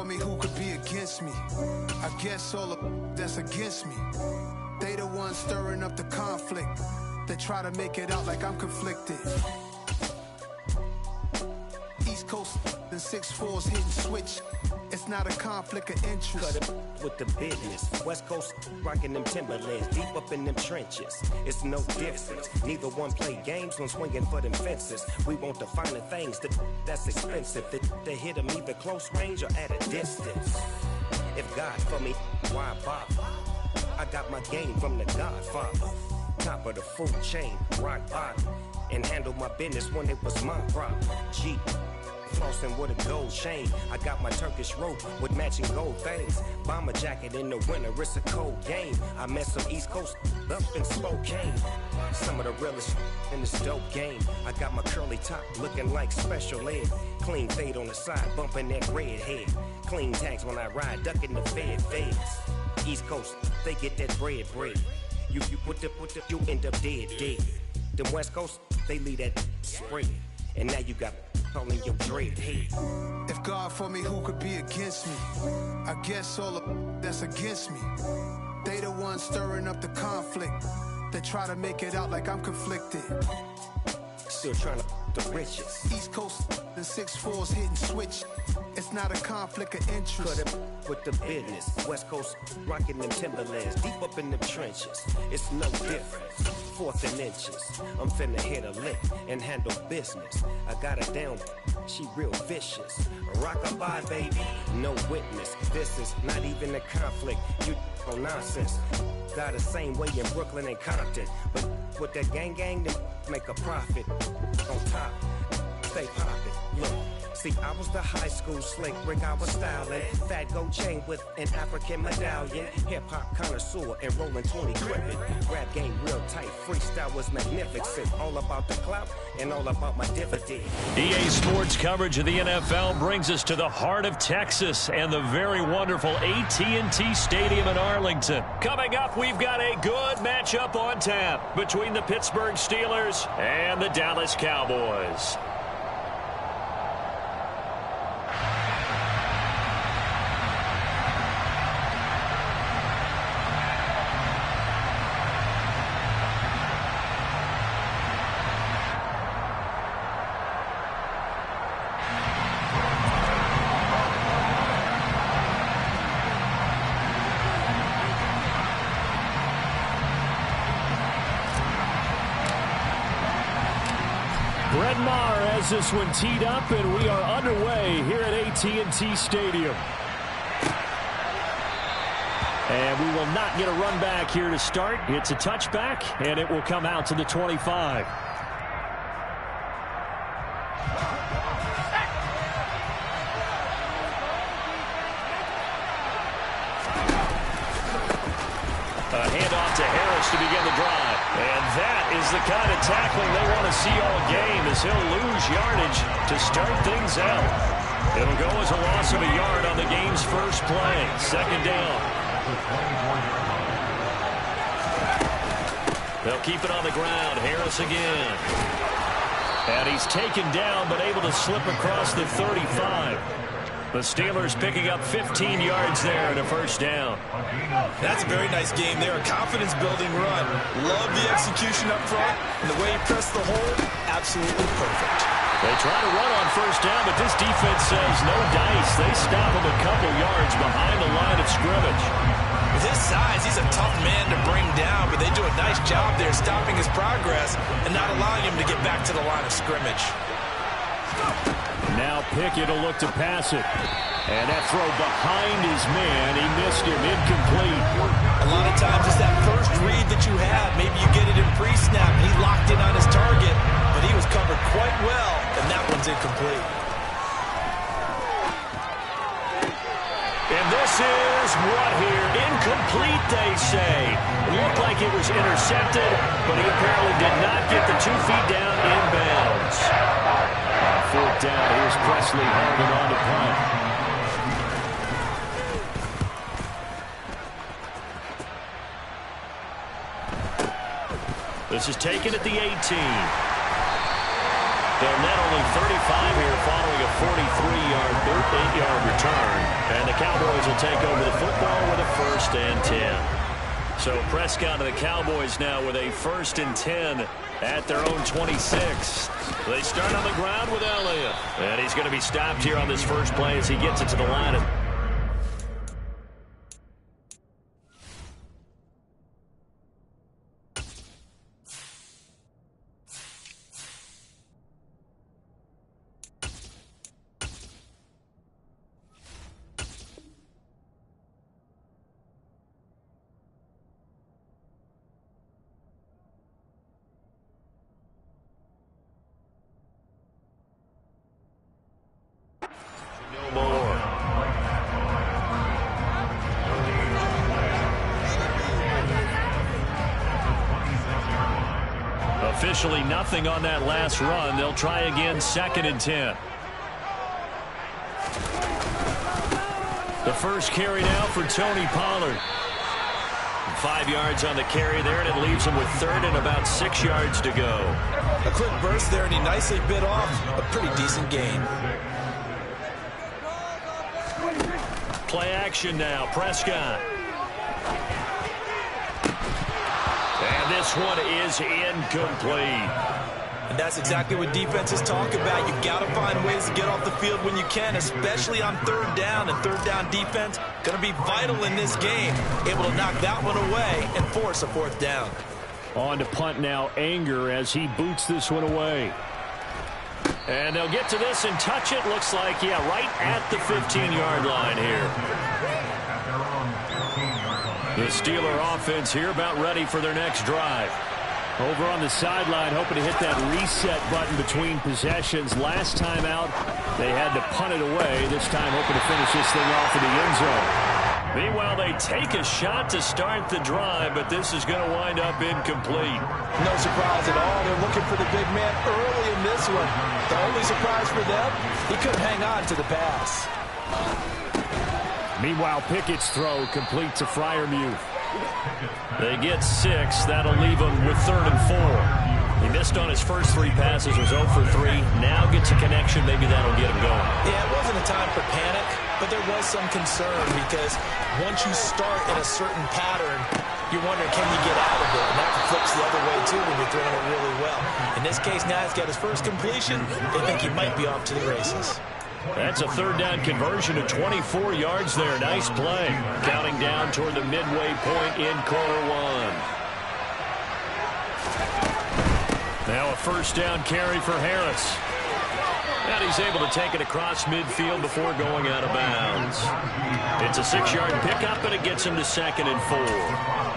for me, who could be against me? I guess all of that's against me. They the ones stirring up the conflict. They try to make it out like I'm conflicted. East Coast and 6'4's hitting switch. It's not a conflict of interest. Cut it with the business. West Coast rocking them Timberlands, deep up in them trenches. It's no difference. Neither one play games when swinging for them fences. We want the finer things that's expensive. They hit them either close range or at a distance. If God for me, why bother? I got my game from the Godfather. Top of the food chain, rock bottom. And handle my business when it was my problem. G. Flossing with a gold chain. I got my Turkish rope with matching gold things. Bomber jacket in the winter, it's a cold game. I met some East Coast up in Spokane. Some of the realest in this dope game. I got my curly top looking like special ed. Clean fade on the side, bumping that red head. Clean tags when I ride, ducking the feds. East Coast, they get that bread. You you end up dead. The West Coast, they leave that spread. And now you got calling your dread head. If God for me, who could be against me? I guess all of that's against me. They the ones stirring up the conflict. They try to make it out like I'm conflicted. Still trying to the riches. East Coast and 6'4's hitting switch. It's not a conflict of interest. Cut it with the business. West Coast rocking them Timberlands, deep up in them trenches. It's no difference. 4th and inches. I'm finna hit a lick and handle business. I got her down, she real vicious. Rockabye, baby, no witness. This is not even a conflict. You on nonsense. Got the same way in Brooklyn and Compton, but with that gang, they make a profit. On top, stay poppin'. Look. See, I was the high school slick Rick, I was styling. Fat gold chain with an African medallion. Hip-hop connoisseur and rolling 20 gripping. Rap game real tight, freestyle was magnificent. All about the clout and all about my dividend. EA Sports coverage of the NFL brings us to the heart of Texas and the very wonderful AT&T Stadium in Arlington. Coming up, we've got a good matchup on tap between the Pittsburgh Steelers and the Dallas Cowboys. Brett Maher has this one teed up, and we are underway here at AT&T Stadium. And we will not get a run back here to start. It's a touchback, and it will come out to the 25. A handoff to Harris to begin the drive. And that is the kind of tackling they want to see all game, as he'll lose yardage to start things out. It'll go as a loss of a yard on the game's first play. Second down. They'll keep it on the ground. Harris again. And he's taken down, but able to slip across the 35. The Steelers picking up 15 yards there and a first down. That's a very nice game there. A confidence-building run. Love the execution up front. And the way he pressed the hole, absolutely perfect. They try to run on first down, but this defense says no dice. They stop him a couple yards behind the line of scrimmage. With his size, he's a tough man to bring down, but they do a nice job there stopping his progress and not allowing him to get back to the line of scrimmage. Now Pickett will look to pass it. And that throw behind his man, he missed him, incomplete. A lot of times it's that first read that you have. Maybe you get it in pre-snap. He locked in on his target, but he was covered quite well, and that one's incomplete. And this is what here? Incomplete, they say. It looked like it was intercepted, but he apparently did not get the 2 feet down in bounds. Fourth down, here's Presley holding on to punt. This is taken at the 18. They'll net only 35 here following a 43-yard, 8-yard return. And the Cowboys will take over the football with a 1st and 10. So Prescott and the Cowboys now with a 1st and 10 at their own 26. They start on the ground with Elliott. And he's going to be stopped here on this first play as he gets it to the line. Officially nothing on that last run. They'll try again, 2nd and 10. The first carry now for Tony Pollard. 5 yards on the carry there, and it leaves him with 3rd and about 6 yards to go. A quick burst there, and he nicely bit off a pretty decent gain. Play action now, Prescott. And this one is incomplete. And that's exactly what defenses talk about. You've got to find ways to get off the field when you can, especially on 3rd down. And 3rd down defense going to be vital in this game. Able to knock that one away and force a 4th down. On to punt now, Anger, as he boots this one away. And they'll get to this and touch it. Looks like, yeah, right at the 15-yard line here. The Steeler offense here about ready for their next drive. Over on the sideline, hoping to hit that reset button between possessions. Last time out, they had to punt it away. This time, hoping to finish this thing off in the end zone. Meanwhile, they take a shot to start the drive, but this is going to wind up incomplete. No surprise at all. They're looking for the big man early in this one. The only surprise for them, he couldn't hang on to the pass. Meanwhile, Pickett's throw complete to Freiermuth. They get 6. That'll leave him with 3rd and 4. He missed on his first 3 passes, was 0 for 3. Now gets a connection. Maybe that'll get him going. Yeah, it wasn't a time for panic, but there was some concern because once you start in a certain pattern, you're wondering, can you get out of it? And that flips the other way, too, when you're throwing it really well. In this case, now he's got his first completion. They think he might be off to the races. That's a 3rd down conversion of 24 yards there. Nice play. Counting down toward the midway point in quarter 1. Now a 1st down carry for Harris. And he's able to take it across midfield before going out of bounds. It's a 6-yard pickup, and it gets him to 2nd and 4.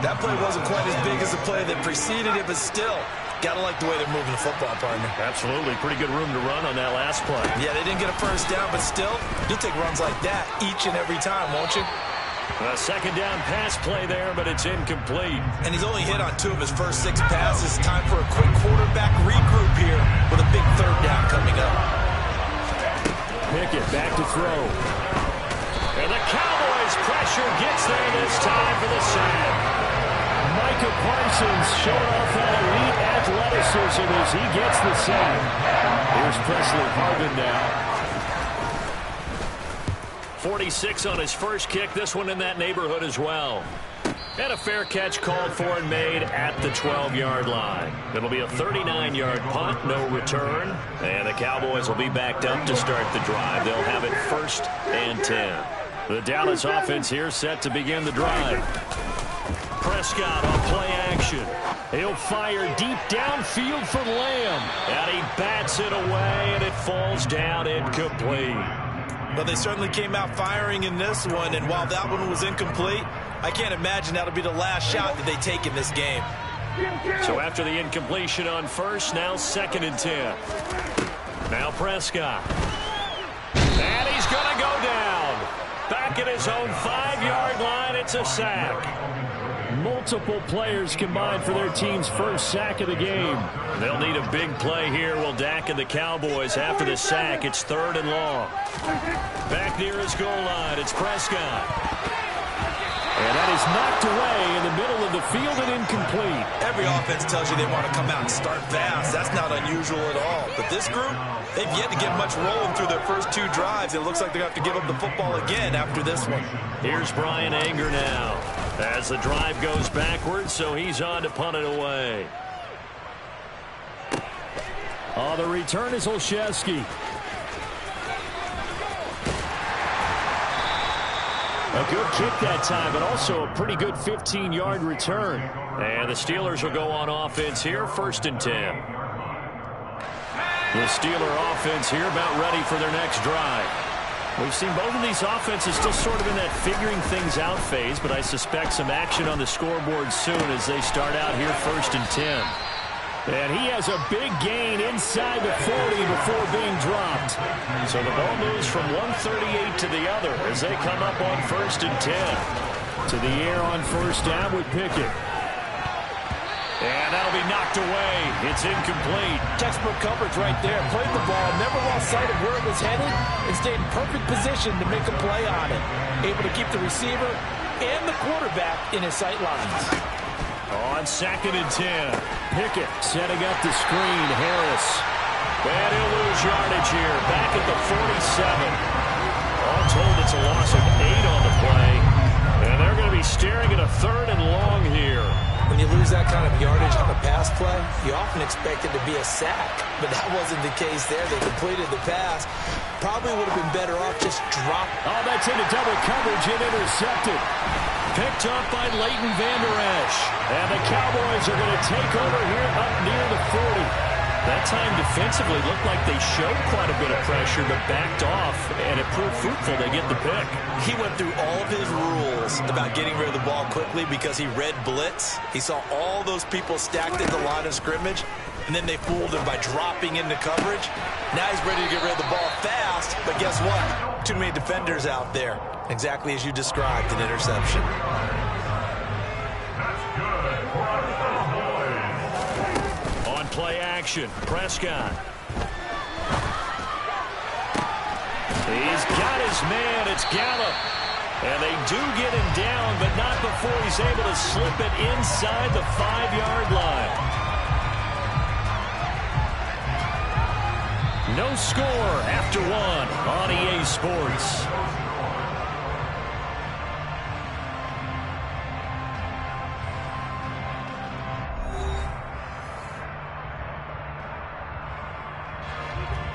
That play wasn't quite as big as the play that preceded it, but still, gotta like the way they're moving the football, partner. Absolutely. Pretty good room to run on that last play. Yeah, they didn't get a 1st down, but still, you'll take runs like that each and every time, won't you? A 2nd down pass play there, but it's incomplete. And he's only hit on 2 of his first 6 passes. Time for a quick quarterback regroup here with a big 3rd down coming up. Pickett back to throw. And the Cowboys pressure gets there this time for the sack. Micah Parsons showing off that elite athleticism as he gets the sack. Here's Presley Harvin now. 46 on his first kick. This one in that neighborhood as well. And a fair catch called for and made at the 12-yard line. It'll be a 39-yard punt, no return. And the Cowboys will be backed up to start the drive. They'll have it 1st and 10. The Dallas offense here set to begin the drive. Prescott on play action. He'll fire deep downfield for Lamb. And he bats it away, and it falls down incomplete. But they certainly came out firing in this one, and while that one was incomplete, I can't imagine that'll be the last shot that they take in this game. So after the incompletion on 1st, now 2nd and 10. Now Prescott. And he's going to go down. Back at his own 5-yard line, it's a sack. Multiple players combined for their team's first sack of the game. They'll need a big play here, will Dak and the Cowboys. After the sack, it's 3rd and long. Back near his goal line, it's Prescott. And then he is knocked away in the middle of the field and incomplete. Every offense tells you they want to come out and start fast. That's not unusual at all. But this group, they've yet to get much rolling through their first 2 drives. It looks like they're going to have to give up the football again after this one. Here's Brian Anger now as the drive goes backwards, so he's on to punt it away. On the return is Olszewski. A good kick that time, but also a pretty good 15-yard return. And the Steelers will go on offense here, 1st and 10. The Steeler offense here about ready for their next drive. We've seen both of these offenses still sort of in that figuring things out phase, but I suspect some action on the scoreboard soon as they start out here 1st and 10. And he has a big gain inside the 40 before being dropped. So the ball moves from 138 to the other as they come up on 1st and 10. To the air on 1st down with Pickett. And that'll be knocked away. It's incomplete. Textbook coverage right there. Played the ball, never lost sight of where it was headed, and stayed in perfect position to make a play on it. Able to keep the receiver and the quarterback in his sight lines. On 2nd and 10, Pickett setting up the screen. Harris. And he'll lose yardage here. Back at the 47. All told, it's a loss of 8 on the play. And they're going to be staring at a 3rd and long here. When you lose that kind of yardage on a pass play, you often expect it to be a sack. But that wasn't the case there. They completed the pass. Probably would have been better off just drop. Oh, that's into double coverage and intercepted. Picked up by Leighton Vander Esch. And the Cowboys are going to take over here up near the 40. That time defensively looked like they showed quite a bit of pressure but backed off, and it proved fruitful. They get the pick. He went through all of his rules about getting rid of the ball quickly because he read blitz. He saw all those people stacked at the line of scrimmage, and then they fooled him by dropping into coverage. Now he's ready to get rid of the ball fast, but guess what? Too many defenders out there. Exactly as you described, an interception. On play action, Prescott. He's got his man, it's Gallup. And they do get him down, but not before he's able to slip it inside the 5-yard line. No score after 1 on EA Sports.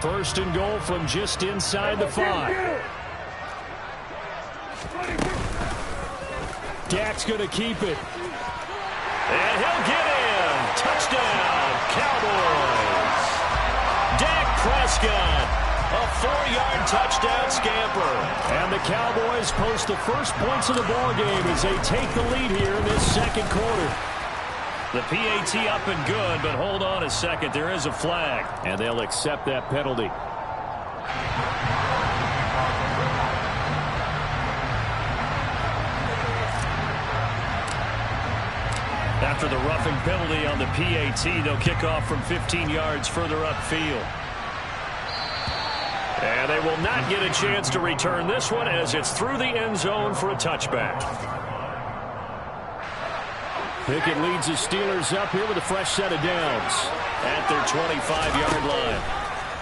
First and goal from just inside the 5. Dak's going to keep it. And he'll get in. Touchdown, Cowboys. Dak Prescott, a 4-yard touchdown scamper. And the Cowboys post the first points of the ballgame as they take the lead here in this 2nd quarter. The PAT up and good, but hold on a second. There is a flag, and they'll accept that penalty. After the roughing penalty on the PAT, they'll kick off from 15 yards further upfield. And they will not get a chance to return this one as it's through the end zone for a touchback. Pickett leads the Steelers up here with a fresh set of downs at their 25-yard line.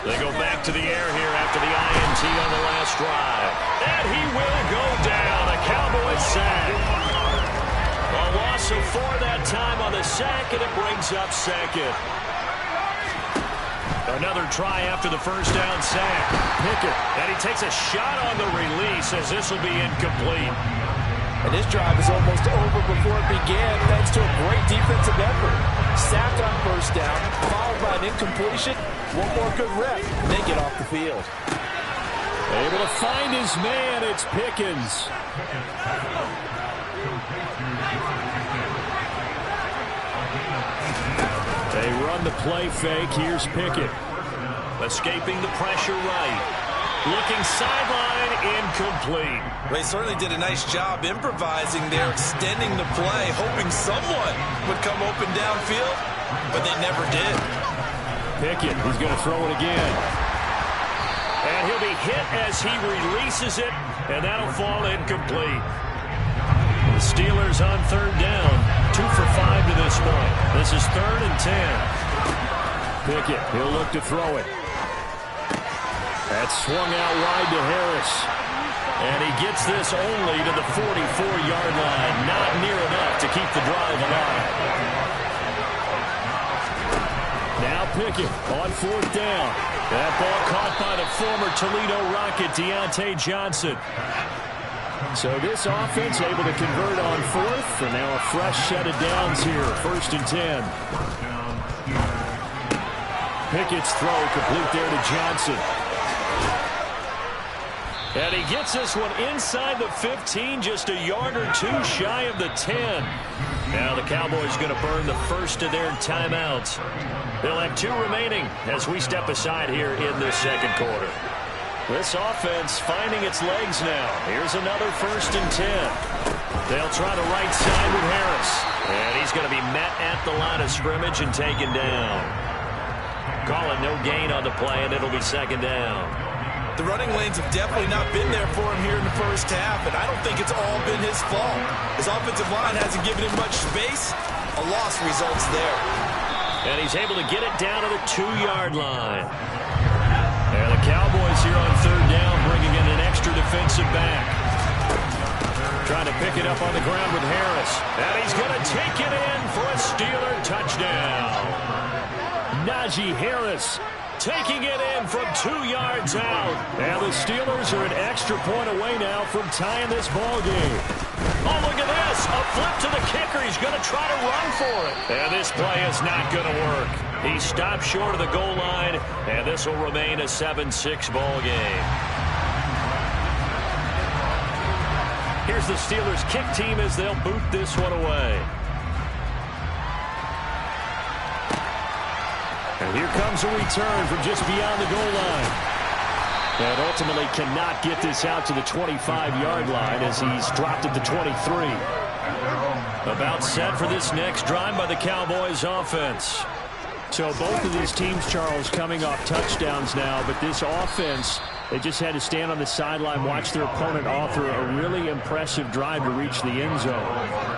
They go back to the air here after the INT on the last drive. And he will go down. A Cowboys sack. A loss of 4 that time on the sack, and it brings up 2nd. Another try after the first down sack. Pickett, and he takes a shot on the release as this will be incomplete. And this drive is almost over before it began thanks to a great defensive effort. Sack on first down, followed by an incompletion. One more good rep, and they get off the field. Able to find his man, it's Pickens. They run the play fake. Here's Pickett. Escaping the pressure right. Looking sideline, incomplete. They certainly did a nice job improvising there, extending the play, hoping someone would come open downfield, but they never did. Pickett, he's going to throw it again. And he'll be hit as he releases it, and that'll fall incomplete. The Steelers Cowboys on third down. 2 for 5 to this point. This is 3rd and 10. Pickett, he'll look to throw it. That's swung out wide to Harris. And he gets this only to the 44-yard line. Not near enough to keep the drive alive. Now Pickett on 4th down. That ball caught by the former Toledo Rocket, Deontay Johnson. So this offense able to convert on 4th, and now a fresh set of downs here. 1st and 10. Pickett's throw complete there to Johnson. And he gets this one inside the 15, just a yard or 2 shy of the 10. Now the Cowboys going to burn the first of their timeouts. They'll have 2 remaining as we step aside here in this second quarter. This offense finding its legs now. Here's another 1st and 10. They'll try the right side with Harris. And he's going to be met at the line of scrimmage and taken down. Calling no gain on the play, and it'll be 2nd down. The running lanes have definitely not been there for him here in the first half, and I don't think it's all been his fault. His offensive line hasn't given him much space. A loss results there. And he's able to get it down to the 2-yard line. And the Cowboys here on 3rd down, bringing in an extra defensive back. Trying to pick it up on the ground with Harris. And he's going to take it in for a Steeler touchdown. Najee Harris taking it in from 2 yards out. And the Steelers are an extra point away now from tying this ball game. Oh, look at this. A flip to the kicker. He's going to try to run for it. And this play is not going to work. He stopped short of the goal line, and this will remain a 7-6 ball game. Here's the Steelers kick team as they'll boot this one away. And here comes a return from just beyond the goal line. And ultimately cannot get this out to the 25-yard line as he's dropped at the 23. About set for this next drive by the Cowboys offense. So both of these teams, Charles, coming off touchdowns now, but this offense, they just had to stand on the sideline, watch their opponent author a really impressive drive to reach the end zone.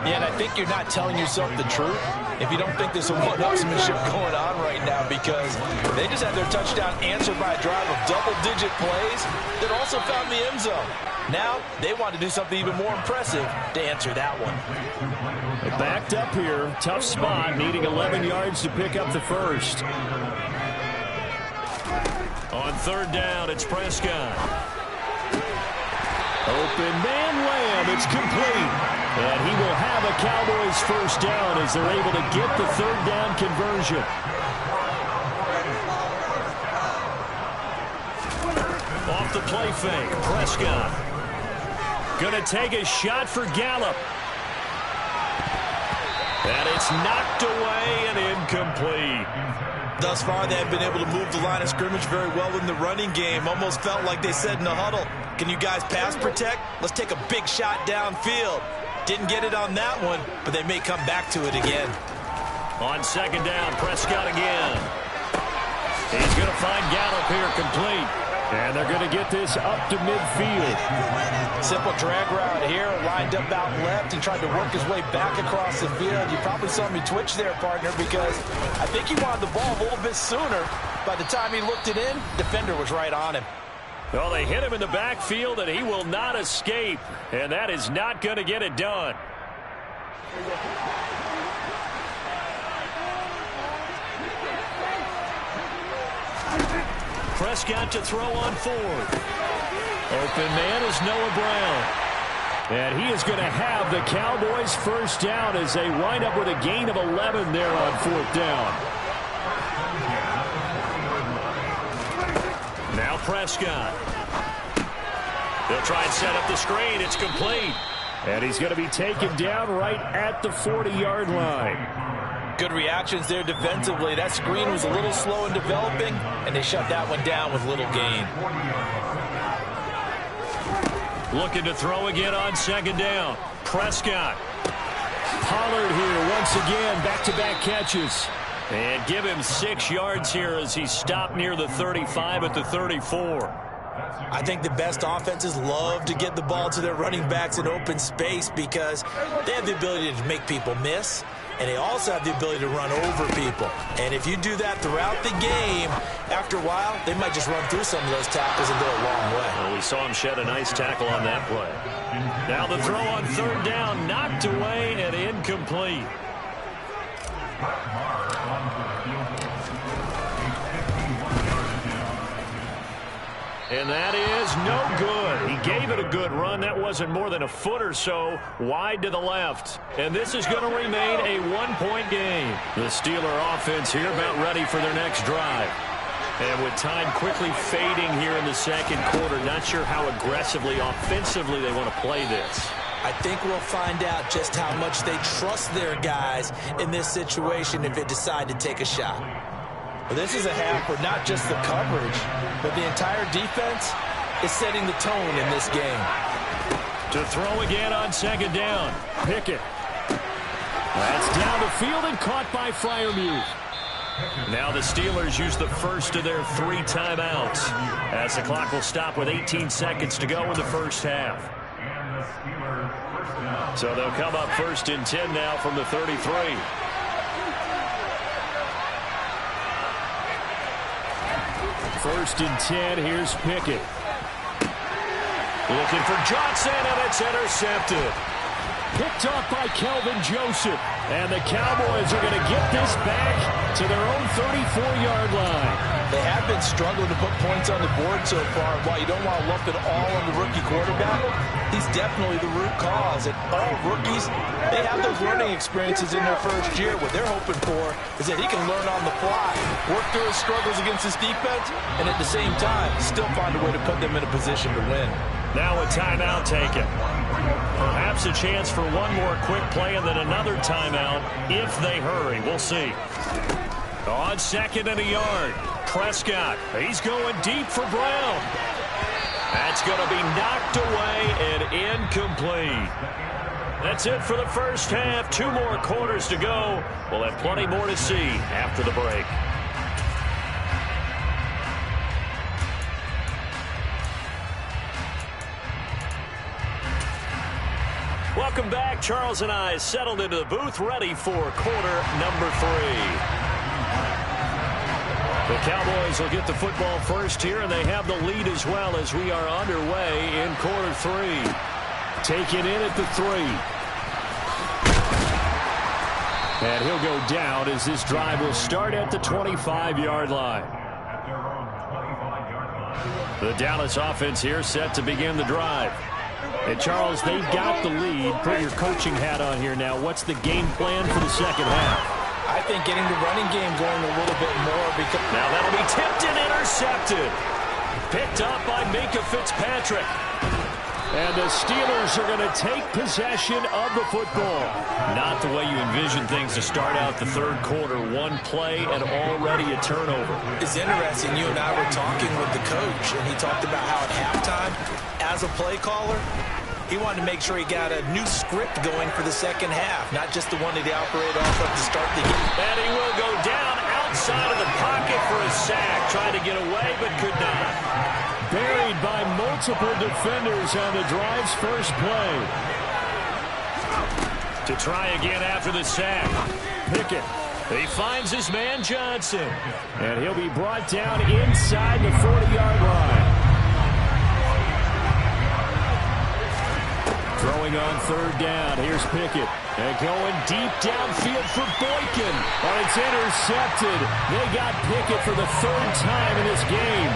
Yeah, and I think you're not telling yourself the truth if you don't think there's some one-upsmanship going on right now, because they just had their touchdown answered by a drive of double-digit plays that also found the end zone. Now, they want to do something even more impressive to answer that one. They backed up here. Tough spot, needing 11 yards to pick up the first. On 3rd down, it's Prescott. Open man Lamb. It's complete. And he will have a Cowboys first down as they're able to get the 3rd down conversion. Off the play fake, Prescott. Going to take a shot for Gallup. And it's knocked away and incomplete. Thus far, they have been able to move the line of scrimmage very well in the running game. Almost felt like they said in the huddle, can you guys pass protect? Let's take a big shot downfield. Didn't get it on that one, but they may come back to it again. On 2nd down, Prescott again. He's going to find Gallup here complete. And they're going to get this up to midfield. Simple drag route here, lined up out left. He tried to work his way back across the field. You probably saw me twitch there, partner, because I think he wanted the ball a little bit sooner. By the time he looked it in, defender was right on him. Well, they hit him in the backfield, and he will not escape. And that is not going to get it done. Prescott to throw on 4th. Open man is Noah Brown. And he is going to have the Cowboys first down as they wind up with a gain of 11 there on 4th down. Now Prescott. They'll try and set up the screen. It's complete. And he's going to be taken down right at the 40-yard line. Good reactions there defensively. That screen was a little slow in developing, and they shut that one down with little gain. Looking to throw again on 2nd down. Prescott. Pollard here once again, back-to-back catches. And give him 6 yards here as he stopped near the 35 at the 34. I think the best offenses love to get the ball to their running backs in open space because they have the ability to make people miss, and they also have the ability to run over people. And if you do that throughout the game, after a while, they might just run through some of those tackles and go a long way. Well, we saw him shed a nice tackle on that play. Now the throw on third down, knocked away and incomplete. And that is no good. He gave it a good run. That wasn't more than a foot or so wide to the left. And this is going to remain a one-point game. The Steeler offense here about ready for their next drive. And with time quickly fading here in the second quarter, not sure how aggressively, offensively they want to play this. I think we'll find out just how much they trust their guys in this situation if they decide to take a shot. Well, this is a half where not just the coverage, but the entire defense is setting the tone in this game. To throw again on second down. Pickett. That's down the field and caught by Freiermuth. Now the Steelers use the first of their 3 timeouts as the clock will stop with 18 seconds to go in the first half. So they'll come up 1st and 10 now from the 33. First and 10, here's Pickett. Looking for Johnson, and it's intercepted. Picked off by Kelvin Joseph. And the Cowboys are going to get this back to their own 34-yard line. They have been struggling to put points on the board so far. While you don't want to lump it all on the rookie quarterback, he's definitely the root cause. And all rookies, they have those learning experiences in their first year. What they're hoping for is that he can learn on the fly, work through his struggles against his defense, and at the same time, still find a way to put them in a position to win. Now a timeout taken. Perhaps a chance for one more quick play and then another timeout if they hurry. We'll see. On 2nd and a yard, Prescott. He's going deep for Brown. That's going to be knocked away and incomplete. That's it for the first half. 2 more quarters to go. We'll have plenty more to see after the break. Welcome back. Charles and I settled into the booth, ready for quarter number 3. The Cowboys will get the football first here, and they have the lead as well as we are underway in quarter 3. Taken in at the 3. And he'll go down as this drive will start at the 25-yard line. The Dallas offense here set to begin the drive. And, Charles, they've got the lead. Put your coaching hat on here now. What's the game plan for the second half? I think getting the running game going a little bit more. Because now that'll be tipped and intercepted. Picked up by Minkah Fitzpatrick. And the Steelers are going to take possession of the football. Not the way you envision things to start out the third quarter. One play and already a turnover. It's interesting. You and I were talking with the coach, and he talked about how at halftime, as a play caller, he wanted to make sure he got a new script going for the second half, not just the one that he operated off of to start the game. And he will go down outside of the pocket for a sack. Trying to get away, but could not. Buried by multiple defenders on the drive's first play. To try again after the sack. Pickett. He finds his man Johnson. And he'll be brought down inside the 40-yard line. Throwing on third down. Here's Pickett. And going deep downfield for Boykin. And it's intercepted. They got Pickett for the 3rd time in this game.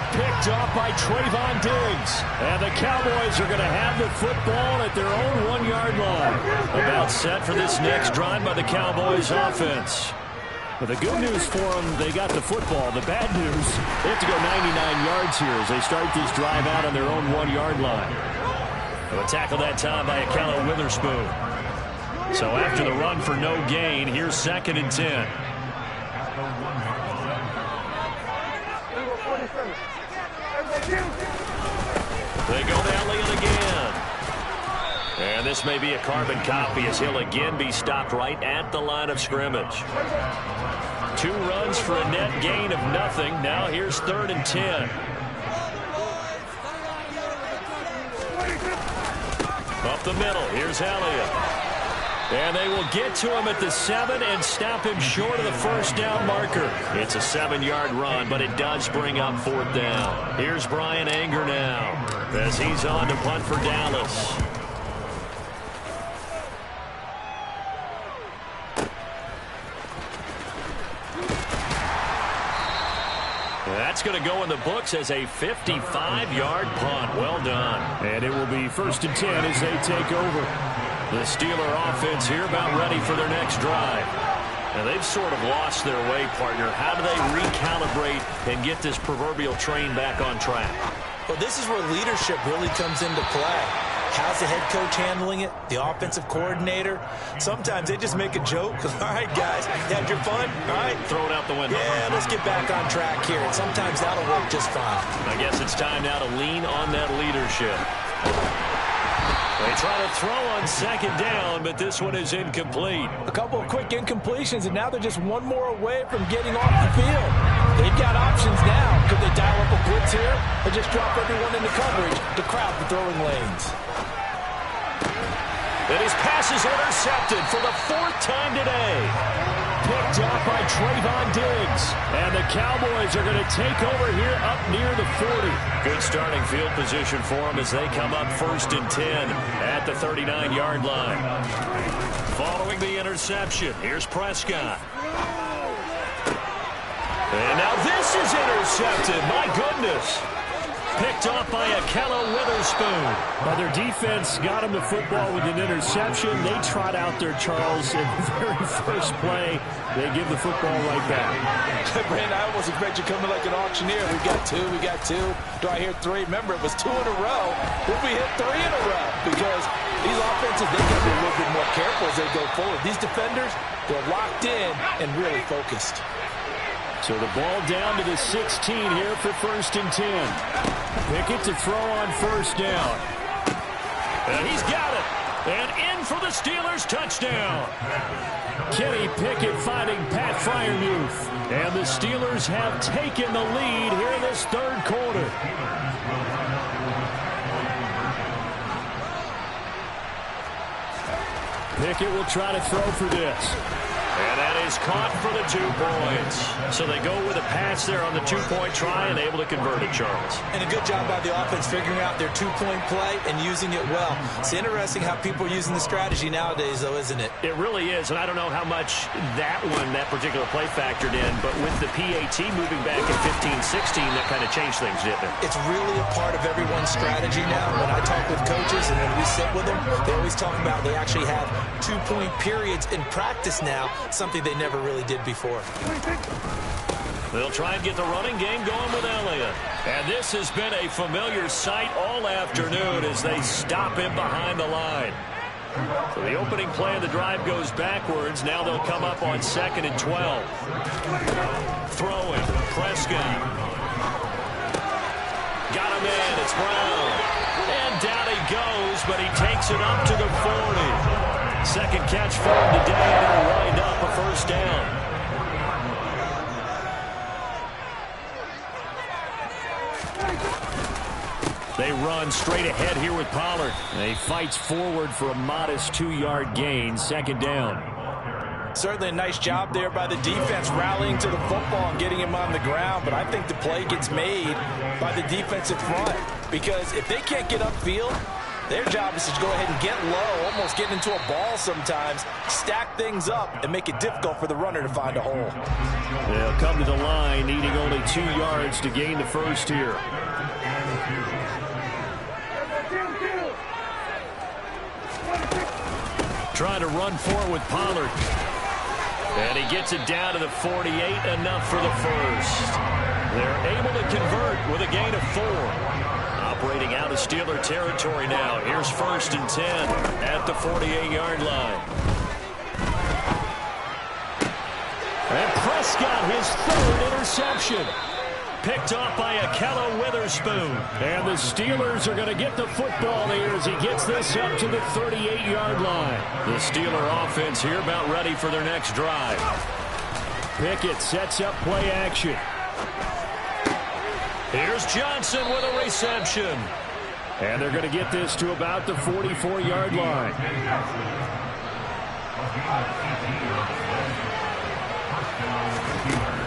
Picked off by Trayvon Diggs. And the Cowboys are going to have the football at their own 1-yard line. About set for this next drive by the Cowboys offense. But the good news for them, they got the football. The bad news, they have to go 99 yards here as they start this drive out on their own 1-yard line. A tackle that time by Ahkello Witherspoon. So after the run for no gain, here's 2nd and 10. They go down Leon again. And this may be a carbon copy as he'll again be stopped right at the line of scrimmage. 2 runs for a net gain of nothing. Now here's 3rd and 10. up the middle. Here's Elliott. And they will get to him at the 7 and stop him short of the first down marker. It's a 7-yard run, but it does bring up 4th down. Here's Bryan Anger now as he's on to punt for Dallas. That's going to go in the books as a 55-yard punt. Well done. And it will be 1st and 10 as they take over. The Steeler offense here about ready for their next drive. And they've sort of lost their way, partner. How do they recalibrate and get this proverbial train back on track? Well, this is where leadership really comes into play. How's the head coach handling it? The offensive coordinator? Sometimes they just make a joke. All right, guys, you had your fun? All right. Throw it out the window. Yeah, let's get back on track here. And sometimes that'll work just fine. I guess it's time now to lean on that leadership. They try to throw on 2nd down, but this one is incomplete. A couple of quick incompletions, and now they're just one more away from getting off the field. They've got options now. Could they dial up a blitz here or just drop everyone into coverage to crowd the throwing lanes? And his pass is intercepted for the 4th time today. Picked off by Trayvon Diggs. And the Cowboys are going to take over here up near the 40. Good starting field position for them as they come up 1st and 10 at the 39-yard line. Following the interception, here's Prescott. And now this is intercepted. My goodness. Picked off by Ahkello Witherspoon. Well, their defense got him the football with an interception. They trot out there, Charles, in the very first play. They give the football right back. Brandon, I almost expect you coming like an auctioneer. We got two. Do I hear 3? Remember, it was 2 in a row. Will we hit 3 in a row? Because these offenses, they got to be a little bit more careful as they go forward. These defenders, they're locked in and really focused. So the ball down to the 16 here for 1st and 10. Pickett to throw on 1st down. And he's got it. And in for the Steelers touchdown. Kenny Pickett finding Pat Freiermuth. And the Steelers have taken the lead here in this 3rd quarter. Pickett will try to throw for this. And that is caught for the 2 points. So they go with a pass there on the 2-point try and able to convert it, Charles. And a good job by the offense figuring out their 2-point play and using it well. It's interesting how people are using the strategy nowadays, though, isn't it? It really is, and I don't know how much that particular play factored in, but with the PAT moving back in 15-16, that kind of changed things, didn't it? It's really a part of everyone's strategy now. When I talk with coaches and when we sit with them, they always talk about they actually have 2-point periods in practice now, something they never really did before. They'll try and get the running game going with Elliott. And this has been a familiar sight all afternoon as they stop him behind the line. So the opening play of the drive goes backwards. Now they'll come up on 2nd and 12. Throwing, Prescott. Got him in, it's Brown. And down he goes, but he takes it up to the 40. 2nd catch for him today, and it'll wind up a 1st down. They run straight ahead here with Pollard. He fights forward for a modest 2-yard gain, 2nd down. Certainly a nice job there by the defense rallying to the football and getting him on the ground, but I think the play gets made by the defensive front because if they can't get upfield, their job is to go ahead and get low, almost get into a ball sometimes, stack things up, and make it difficult for the runner to find a hole. They'll come to the line, needing only 2 yards to gain the 1st here. Trying to run forward with Pollard. And he gets it down to the 48, enough for the 1st. They're able to convert with a gain of 4. Operating out of Steeler territory now. Here's 1st and 10 at the 48-yard line. And Prescott, his 3rd interception. Picked off by Ahkello Witherspoon. And the Steelers are going to get the football here as he gets this up to the 38-yard line. The Steeler offense here about ready for their next drive. Pickett sets up play action. Here's Johnson with a reception. And they're going to get this to about the 44-yard line.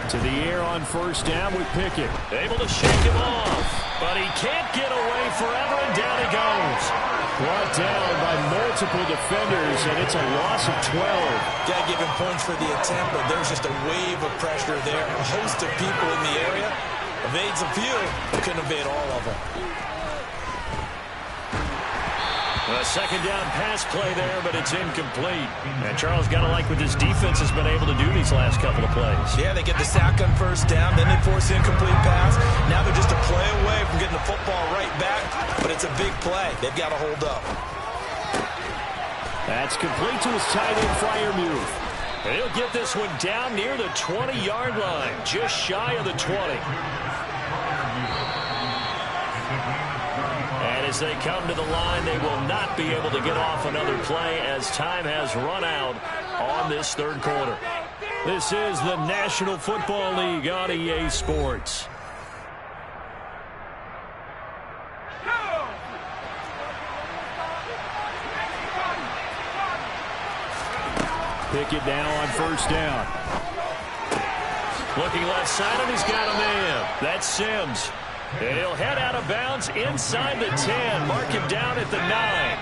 To the air on first down with Pickett. Able to shake him off, but he can't get away forever, and down he goes. Brought down by multiple defenders, and it's a loss of 12. Got to give him points for the attempt, but there's just a wave of pressure there. A host of people in the area. Evades a few, but couldn't evade all of them. A second down pass play there, but it's incomplete. And Charles got to like what this defense has been able to do these last couple of plays. Yeah, they get the sack on first down, then they force the incomplete pass. Now they're just a play away from getting the football right back, but it's a big play. They've got to hold up. That's complete to his tight end, Freiermuth. He'll get this one down near the 20-yard line, just shy of the 20. And as they come to the line, they will not be able to get off another play as time has run out on this third quarter. This is the National Football League on EA Sports. Pickett now on first down. Looking left side, and he's got a man. That's Sims. And he'll head out of bounds inside the 10. Mark him down at the 9.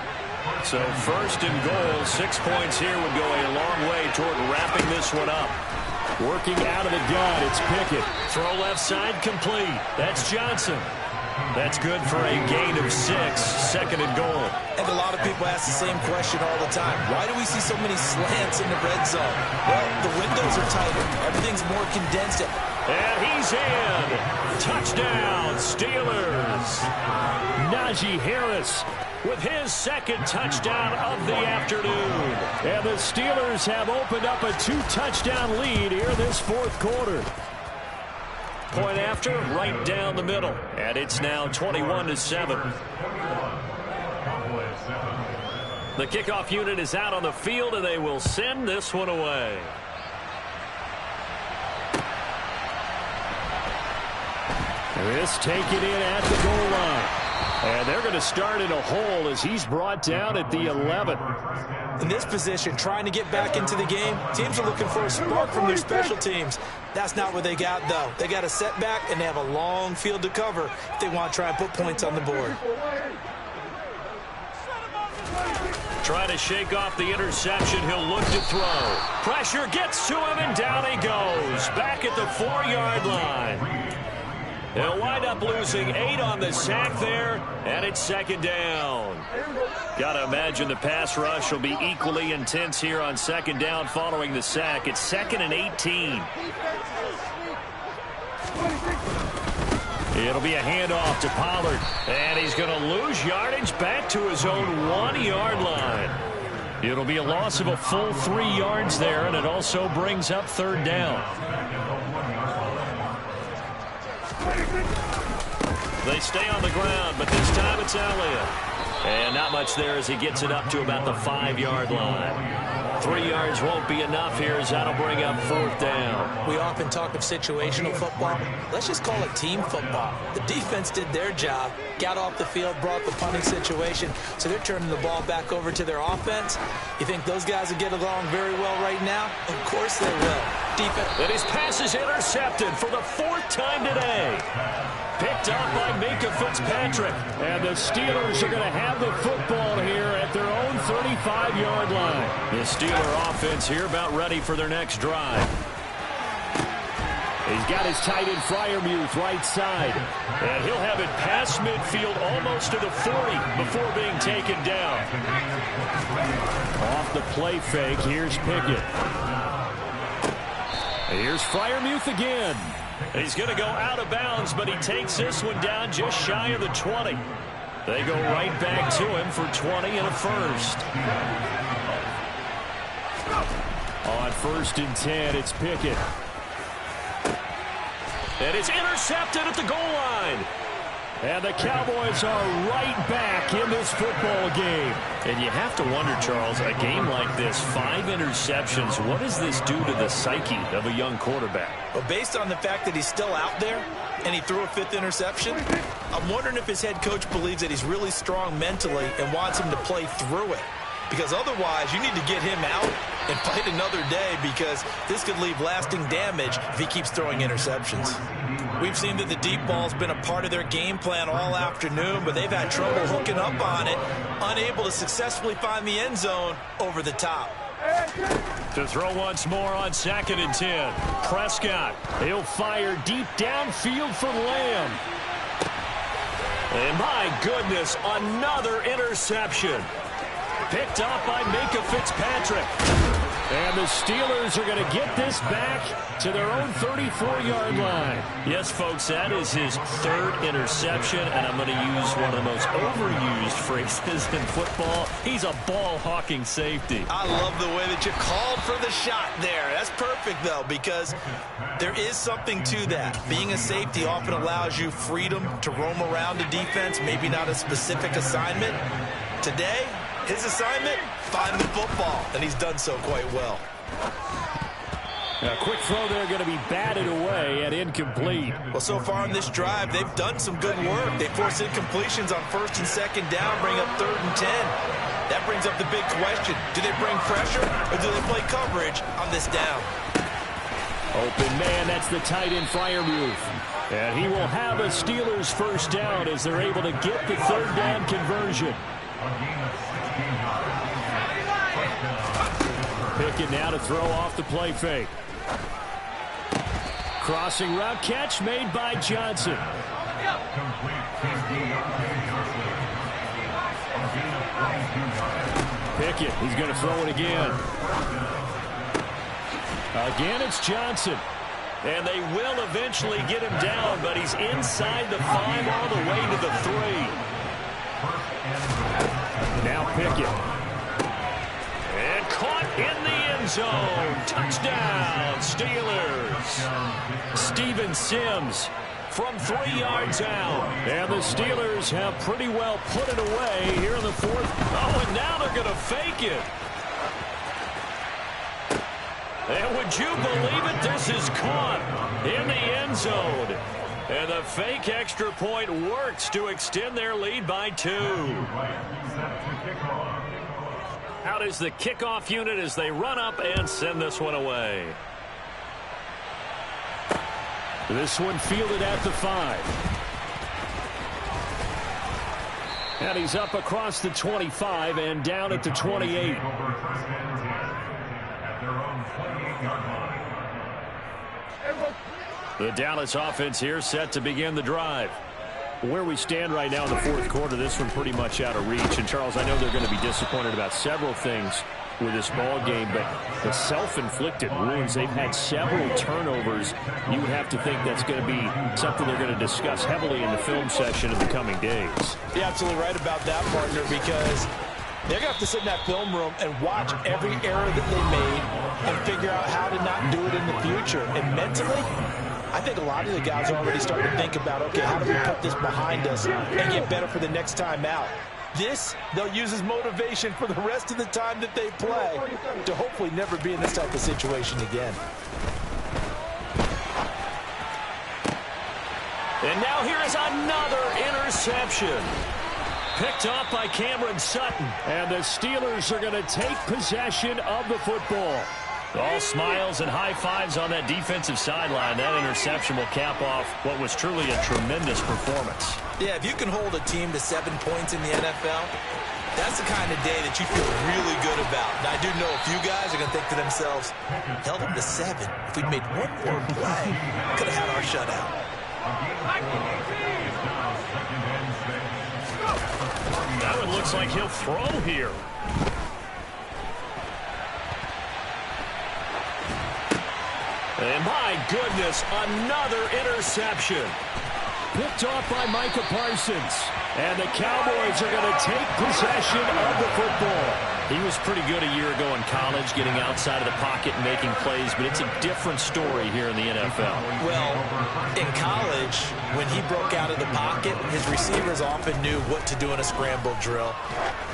So first and goal, 6 points here would go a long way toward wrapping this one up. Working out of the gun, it's Pickett. Throw left side complete. That's Johnson. That's good for a gain of 6, second and goal. And a lot of people ask the same question all the time. Why do we see so many slants in the red zone? Well, the windows are tighter. Everything's more condensed. And he's in. Touchdown, Steelers. Najee Harris with his second touchdown of the afternoon. And the Steelers have opened up a 2-touchdown lead here this fourth quarter. Point after, right down the middle. And it's now 21-7. The kickoff unit is out on the field, and they will send this one away. This taken in at the goal line. And they're going to start in a hole as he's brought down at the 11. In this position, trying to get back into the game, teams are looking for a spark from their special teams. That's not what they got, though. They got a setback, and they have a long field to cover if they want to try and put points on the board. Trying to shake off the interception. He'll look to throw. Pressure gets to him, and down he goes. Back at the 4-yard line. They'll wind up losing 8 on the sack there, and it's second down. Got to imagine the pass rush will be equally intense here on second down following the sack. It's 2nd and 18. It'll be a handoff to Pollard, and he's going to lose yardage back to his own 1-yard line. It'll be a loss of a full 3 yards there, and it also brings up third down. They stay on the ground, but this time it's Elliott. And not much there as he gets it up to about the 5-yard line. 3 yards won't be enough here as that'll bring up fourth down. We often talk of situational football. Let's just call it team football. The defense did their job, got off the field, brought the punting situation, so they're turning the ball back over to their offense. You think those guys will get along very well right now? Of course they will. Defense. And his pass is intercepted for the 4th time today. Picked up by Minkah Fitzpatrick. And the Steelers are going to have the football here at their own 35-yard line. The Steeler offense here about ready for their next drive. He's got his tight end Freiermuth right side. And he'll have it past midfield almost to the 40 before being taken down. Off the play fake, here's Pickett. Here's Freiermuth again. He's going to go out of bounds, but he takes this one down just shy of the 20. They go right back to him for 20 and a first. On 1st and 10, it's Pickett. And it's intercepted at the goal line. And the Cowboys are right back in this football game. And you have to wonder, Charles, a game like this, 5 interceptions, what does this do to the psyche of a young quarterback? Well, based on the fact that he's still out there and he threw a 5th interception, I'm wondering if his head coach believes that he's really strong mentally and wants him to play through it. Because otherwise, you need to get him out and fight another day, because this could leave lasting damage if he keeps throwing interceptions. We've seen that the deep ball's been a part of their game plan all afternoon, but they've had trouble hooking up on it, unable to successfully find the end zone over the top. To throw once more on 2nd and 10. Prescott. He'll fire deep downfield for Lamb. And my goodness, another interception. Picked up by Minkah Fitzpatrick. And the Steelers are going to get this back to their own 34-yard line. Yes, folks, that is his 3rd interception, and I'm going to use one of the most overused phrases in football. He's a ball-hawking safety. I love the way that you called for the shot there. That's perfect, though, because there is something to that. Being a safety often allows you freedom to roam around the defense, maybe not a specific assignment. Today, his assignment, find the football, and he's done so quite well. A quick throw there going to be batted away and incomplete. Well, so far in this drive, they've done some good work. They force incompletions on 1st and 2nd down, bring up 3rd and 10. That brings up the big question. Do they bring pressure, or do they play coverage on this down? Open man, that's the tight end Freiermuth. And he will have a Steelers 1st down as they're able to get the 3rd down conversion. Pickett now to throw off the play fake. Crossing route catch made by Johnson. Pickett, he's going to throw it again. Again, it's Johnson. And they will eventually get him down, but he's inside the 5 all the way to the 3. Now Pickett. And caught in the end zone. Touchdown, Steelers. Steven Sims from 3 yards out. And the Steelers have pretty well put it away here in the 4th. Oh, and now they're going to fake it. And would you believe it? This is caught in the end zone. And the fake extra point works to extend their lead by 2. How does the kickoff unit as they run up and send this one away? This one fielded at the 5. And he's up across the 25 and down at the 28. The Dallas offense here set to begin the drive. Where we stand right now in the 4th quarter, this one pretty much out of reach. And, Charles, I know they're going to be disappointed about several things with this ball game, but the self-inflicted wounds, they've had several turnovers. You would have to think that's going to be something they're going to discuss heavily in the film session in the coming days. You're absolutely right about that, partner, because they're going to have to sit in that film room and watch every error that they made and figure out how to not do it in the future. And mentally, I think a lot of the guys are already starting to think about, okay, how do we put this behind us and get better for the next time out? This, they'll use as motivation for the rest of the time that they play to hopefully never be in this type of situation again. And now here is another interception. Picked off by Cameron Sutton. And the Steelers are going to take possession of the football. All smiles and high fives on that defensive sideline. That interception will cap off what was truly a tremendous performance. Yeah, if you can hold a team to 7 points in the NFL, that's the kind of day that you feel really good about. Now, I do know a few guys are going to think to themselves, held them to 7. If we'd made one more play, could have had our shutout. That one looks like he'll throw here. And my goodness, another interception. Picked off by Micah Parsons. And the Cowboys are going to take possession of the football. He was pretty good a year ago in college, getting outside of the pocket and making plays, but it's a different story here in the NFL. Well, in college, when he broke out of the pocket, his receivers often knew what to do in a scramble drill,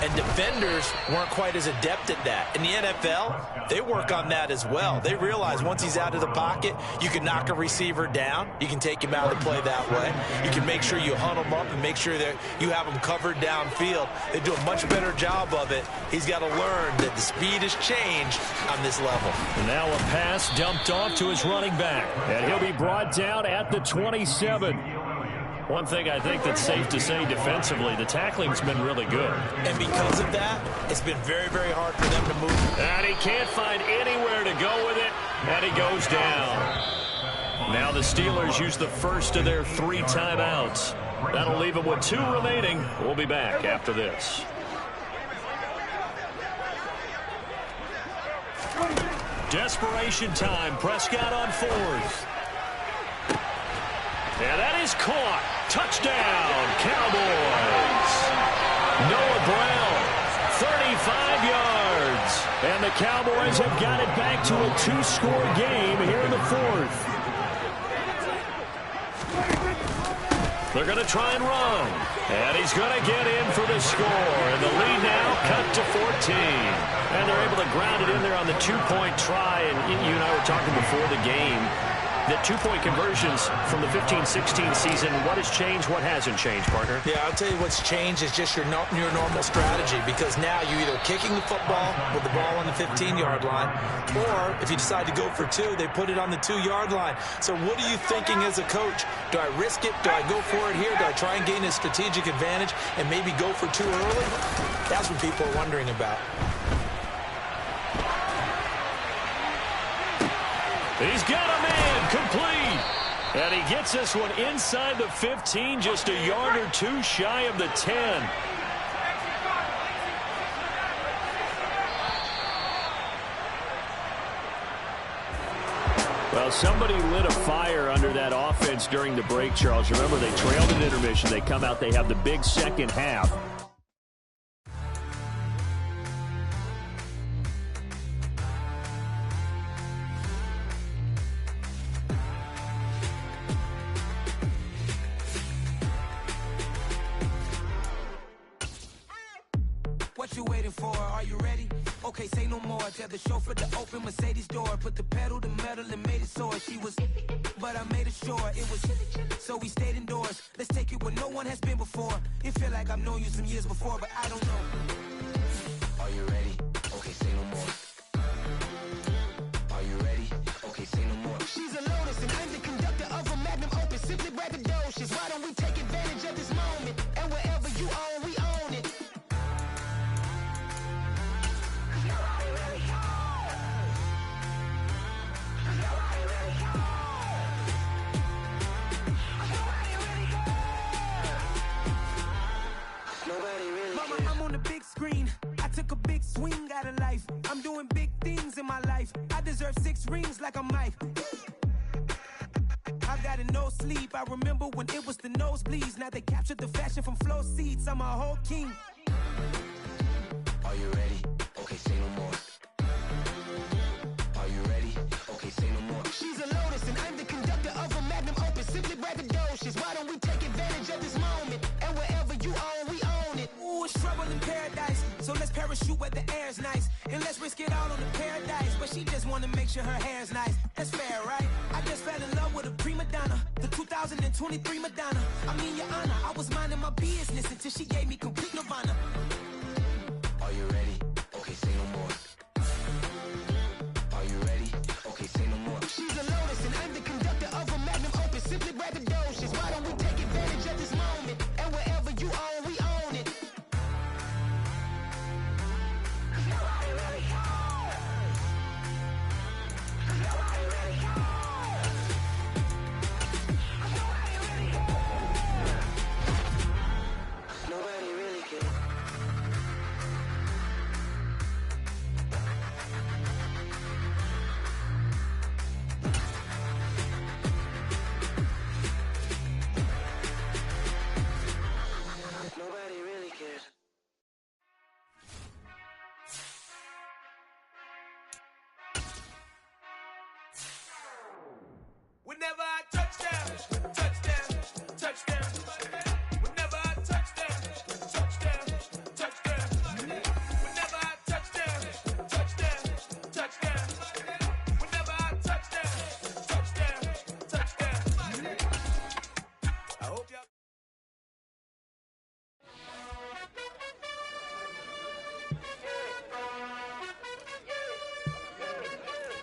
and defenders weren't quite as adept at that. In the NFL, they work on that as well. They realize once he's out of the pocket, you can knock a receiver down. You can take him out of the play that way. You can make sure you hunt him up and make sure that you have him covered downfield. They do a much better job of it. He's got to learn that the speed has changed on this level. And now a pass dumped off to his running back. And he'll be brought down at the 27. One thing I think that's safe to say defensively, the tackling's been really good. And because of that, it's been very, very hard for them to move. And he can't find anywhere to go with it, and he goes down. Now the Steelers use the first of their 3 timeouts. That'll leave them with 2 remaining. We'll be back after this. Desperation time. Prescott on 4th. And that is caught. Touchdown, Cowboys. Noah Brown, 35 yards. And the Cowboys have got it back to a 2-score game here in the 4th. They're going to try and run. And he's going to get in for the score. And the lead now cut to 14. And they're able to ground it in there on the 2-point try. And you and I were talking before the game that 2-point conversions from the 15-16 season, what has changed, what hasn't changed, partner? Yeah, I'll tell you what's changed is just your normal strategy, because now you're either kicking the football with the ball on the 15-yard line, or if you decide to go for 2, they put it on the 2-yard line. So what are you thinking as a coach? Do I risk it? Do I go for it here? Do I try and gain a strategic advantage and maybe go for 2 early? That's what people are wondering about. He's got a man complete. And he gets this one inside the 15, just a yard or 2 shy of the 10. Well, somebody lit a fire under that offense during the break, Charles. Remember, they trailed at intermission. They come out, they have the big second half. What you waiting for? Are you ready? Okay, say no more. Tell the chauffeur to open Mercedes door. Put the pedal to metal and made it soar. She was, but I made it sure it was. So we stayed indoors. Let's take it where no one has been before. It feel like I've known you some years before, but I don't know. Are you ready? Okay, say no more. Are you ready? Okay, say no more. She's a Lotus and I'm the conductor of a Magnum Opus. Simply braggadocious. Why don't we take advantage of this moment? And wherever you own, we own it. Mama, I'm on the big screen. I took a big swing out of life. I'm doing big things in my life. I deserve 6 rings like a Mike. I've got no sleep. I remember when it was the nosebleeds. Now they captured the fashion from flow seats. I'm a whole king. Are you ready? Okay, say no more. Are you ready? Okay, say no more. She's a Lotus and I'm the conductor of a Magnum Opus. Simply braggadocious. Why don't we take advantage of this moment? And wherever you own, we own it. Ooh, it's trouble in paradise. So let's parachute where the air's nice. And let's risk it all on the paradise. But she just wanna make sure her hair's nice. That's fair, right? I just fell in love with a prima donna. The 2023 Madonna. I mean, your honor, I was minding my business until she gave me complete nirvana. Are you ready? Okay, say no more. Are you ready? Okay, say no more. She's a Lotus and I'm the conductor of a Magnum Opus. Simply braggadocious. Why don't we take advantage of this moment? And wherever you own, we own it. Nobody really cares. Nobody really cares. Nobody really cares. Nobody really cares.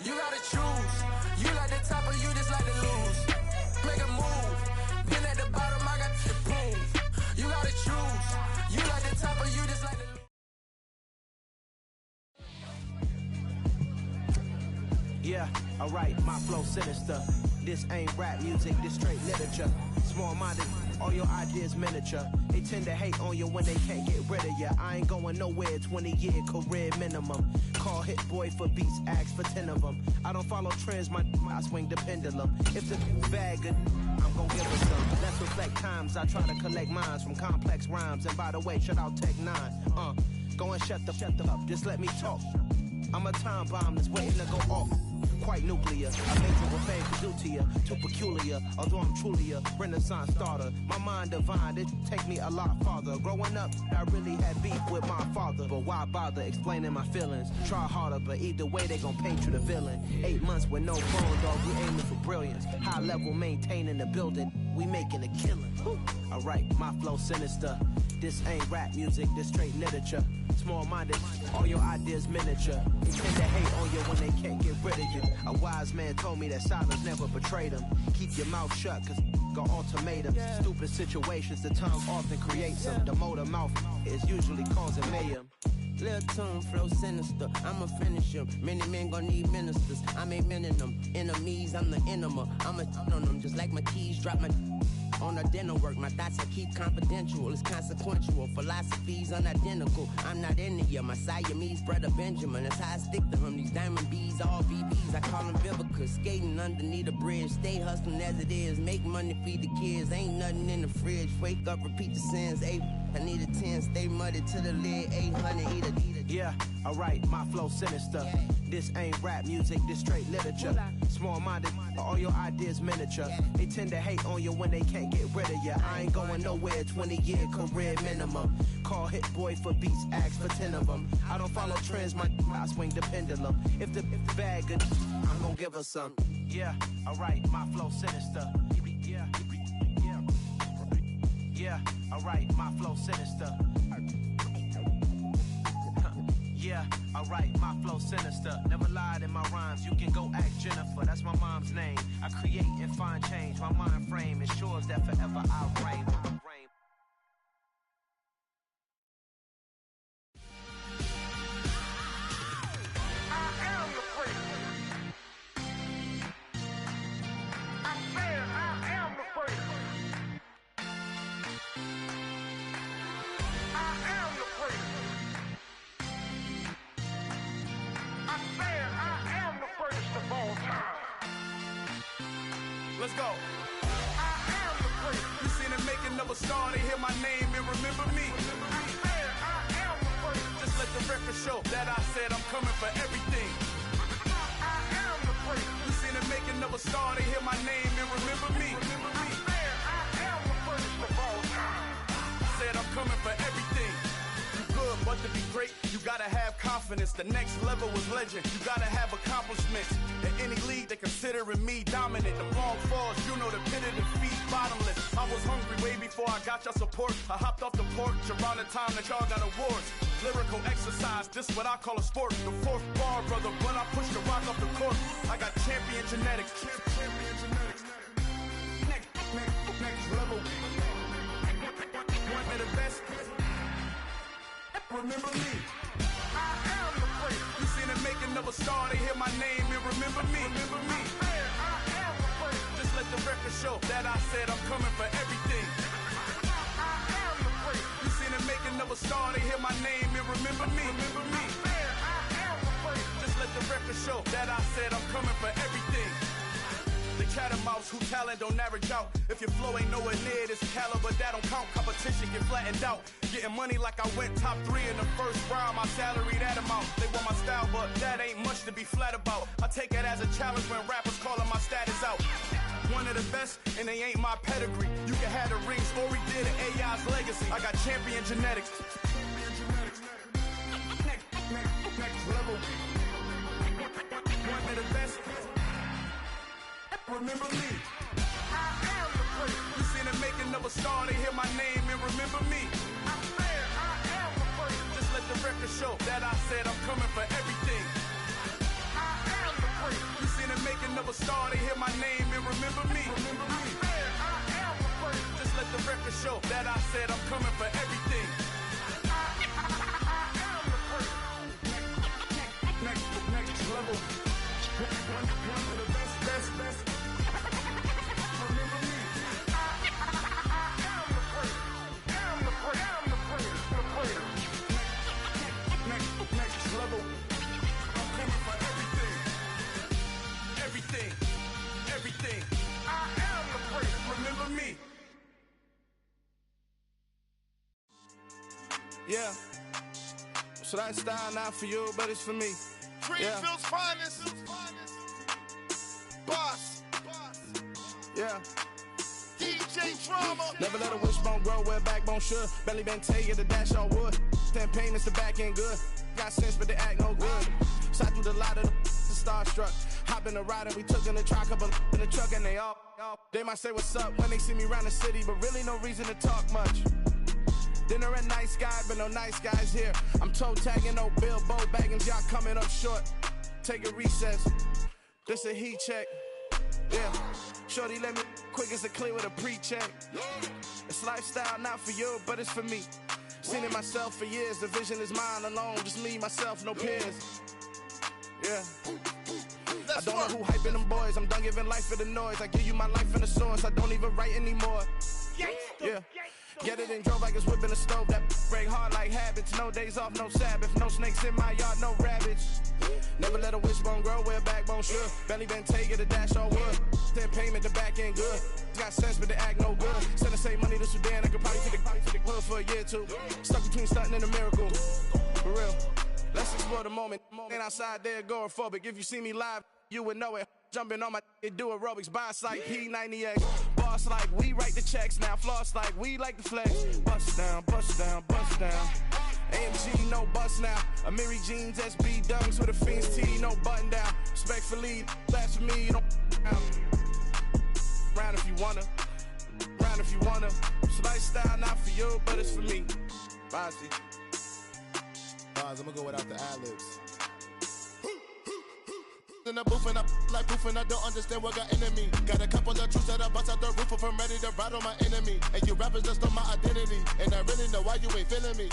You gotta choose. You like the top or you just like to lose. Make a move. Been at the bottom, I got to prove. You gotta choose. You like the top or you just like to lose. Yeah, alright, my flow sinister. This ain't rap music, this straight literature. Small-minded, all your ideas miniature. They tend to hate on you when they can't get rid of you. I ain't going nowhere, 20-year career minimum. Call Hit Boy for beats, ask for 10 of them. I don't follow trends, I swing the pendulum. If the bad good, I'm gon' give her some. Let's reflect times, I try to collect minds from complex rhymes. And by the way, shout out Tech 9. Go and shut the up, just let me talk. I'm a time bomb that's waiting to go off. Quite nuclear, amazing what fame can do to you. Too peculiar, although I'm truly a renaissance starter. My mind divine, it take me a lot farther. Growing up, I really had beef with my father. But why bother explaining my feelings? Try harder, but either way they gon' paint you the villain. 8 months with no phone, dog, we aiming for brilliance. High level maintaining the building, we making a killing. Alright, my flow sinister. This ain't rap music, this straight literature. Small-minded, all your ideas miniature. They tend to hate on you when they can't get rid of you. A wise man told me that silence never betrayed him. Keep your mouth shut, cause got ultimatums. Stupid situations, the tongue often creates them. The motor mouth is usually causing mayhem. Lil' tune, flow sinister, I'ma finish him. Many men gon' need ministers, I'm aiming them. Enemies, I'm the enema. I'ma on them, just like my keys, drop my on the dinner work. My thoughts I keep confidential, it's consequential. Philosophies unidentical, I'm not into you. My Siamese brother Benjamin, that's how I stick to him. These diamond bees, all BBs, I call them Vivica. Skating underneath a bridge, stay hustling as it is. Make money, feed the kids, ain't nothing in the fridge. Wake up, repeat the sins, I need a 10, stay muddy to the lid, 800, eat a. Yeah, alright, my flow sinister. This ain't rap music, this straight literature. Small-minded, all your ideas miniature. They tend to hate on you when they can't get rid of you. I ain't going nowhere, 20-year career minimum. Call Hit Boy for beats, ask for 10 of them. I don't follow trends, I swing the pendulum. If the bag good, I'm gon' give her some. Yeah, alright, my flow sinister. Yeah, alright, my flow sinister. Yeah, alright, my flow sinister. Never lied in my rhymes, you can go ask Jennifer. That's my mom's name. I create and find change. My mind frame ensures that forever I'll reign. Let's go. I am the prince. You seen the making of a star, they hear my name and remember me. I swear I am the prince. Just let the record show that I said I'm coming for everything. I am the prince. You seen the making of a star, they hear my name and remember me. I swear I am the prince of all time. Said I'm coming for everything. Good, but to be great, you gotta have confidence. The next level was legend. You gotta have accomplishments. In any league, they considering me dominant. The long falls, you know the pit of defeat, bottomless. I was hungry way before I got your support. I hopped off the porch around the time that y'all got awards. Lyrical exercise, this what I call a sport. The fourth bar, brother, when I push the rock off the court. I got champion genetics. Champion genetics. Next level. One of the best. Remember me. I am the prince. You seen the making of a star, they hear my name and remember me. Remember me. I am the prince. Just let the record show that I said I'm coming for everything. I am the prince. You seen the making of a star, they hear my name and remember me. Remember me. I am the prince. Just let the record show that I said I'm coming for everything. The cat and mouse who talent don't average out. If your flow ain't nowhere near this caliber, that don't count. Competition get flattened out. Getting money like I went top 3 in the first round. My salary that amount. They want my style, but that ain't much to be flat about. I take it as a challenge when rappers calling my status out. One of the best, and they ain't my pedigree. You can have the rings, or we did it, AI's legacy. I got champion genetics. Next level. One of the best. Remember me. I am the prince. You seen the making of a star, they hear my name and remember me. I swear I am the prince. Just let the record show that I said I'm coming for everything. I am the prince. star, they hear my name and remember me. I am the first. Just let the record show that I said I'm coming for everything. I am the first. Next level. One of the best. Remember me. I am the first. Am the first. Next level. I'm coming for everything. I am the first. Remember me. Yeah. So that style not for you, but it's for me. Greenfield's finest. Boss. Yeah. DJ Drama. Never let a wishbone grow where backbone should. Belly been take the dash all wood. 10 payments, the back end good. Got sense, but they act no good. Side through the lot of the starstruck. Hop in the ride and we took in the truck, couple in the truck, and they all. They might say what's up when they see me around the city, but really no reason to talk much. Dinner at nice guy, but no nice guys here. I'm toe tagging, no Bilbo Baggins, y'all coming up short. Take a recess. This a heat check. Yeah. Shorty let me quick as a clear with a pre-check. It's lifestyle not for you, but it's for me. Seen it myself for years. The vision is mine alone. Just me, myself, no peers. Yeah. I don't know who hyping them boys. I'm done giving life for the noise. I give you my life in the source. I don't even write anymore. Yeah. Get it and drove like it's whipping a stove. That break hard like habits. No days off, no Sabbath. No snakes in my yard, no rabbits. Never let a wishbone grow where backbone should. Belly been taking the dash all wood. 10 payment, the back end good. Got sense, but they act no good. Send the same money to Sudan. I could probably take the hood for a year or two. Stuck between stunting and a miracle. For real. Let's explore the moment. Ain't outside there agoraphobic. If you see me live, you would know it. Jumping on my do aerobics, boss like P90X. Boss like we write the checks now. Floss like we like the flex. Bust down, bust down, bust down. AMG, no bust now. Amiri jeans, SB dunks with a Fiends tee, no button down. Respectfully, that's for me, you don't round if you wanna. Round if you wanna. It's lifestyle not for you, but it's for me. Bossy. I'm gonna go without the ad-libs. In the booth and I like proof and I don't understand what got into me. Got a couple of truths that I bust out the roof if I'm ready to ride on my enemy. And you rappers just stole my identity. And I really know why you ain't feeling me.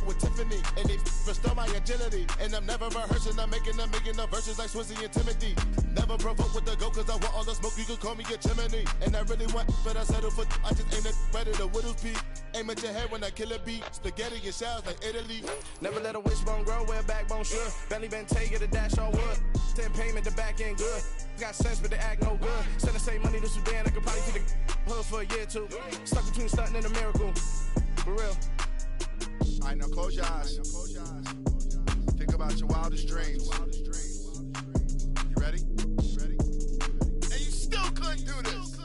With Tiffany, and they restore my agility. And I'm never rehearsing, I'm making a million of verses like Swizzy and Timothy. Never provoke with the go, cause I want all the smoke, you can call me a chimney. And I really want, but I settle for, I just ain't ready to whittles peak. Aim at your head when I kill a beat. Spaghetti and shells like Italy. Never let a wishbone grow where backbone should. Belly been taking the dash all wood. 10 payment, the back end good. Got sense, but they act no good. Send the same money to Sudan, I could probably take the hood for a year or two. Stuck between stunting and a miracle. For real. Alright, now close your eyes. Think about your wildest dreams. You ready? And you still couldn't do this.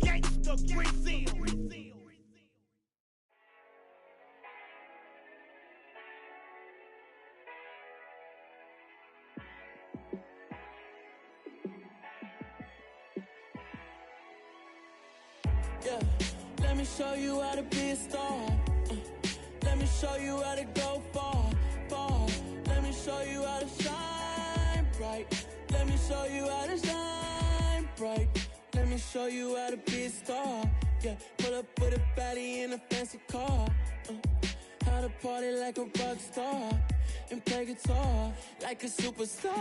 Gangsta Brazil. Yeah, let me show you how to be a star. Let me show you how to go far, far. Let me show you how to shine bright. Let me show you how to shine bright. Let me show you how to be a star. Yeah, pull up with a baddie in a fancy car. How to party like a rock star and play guitar like a superstar.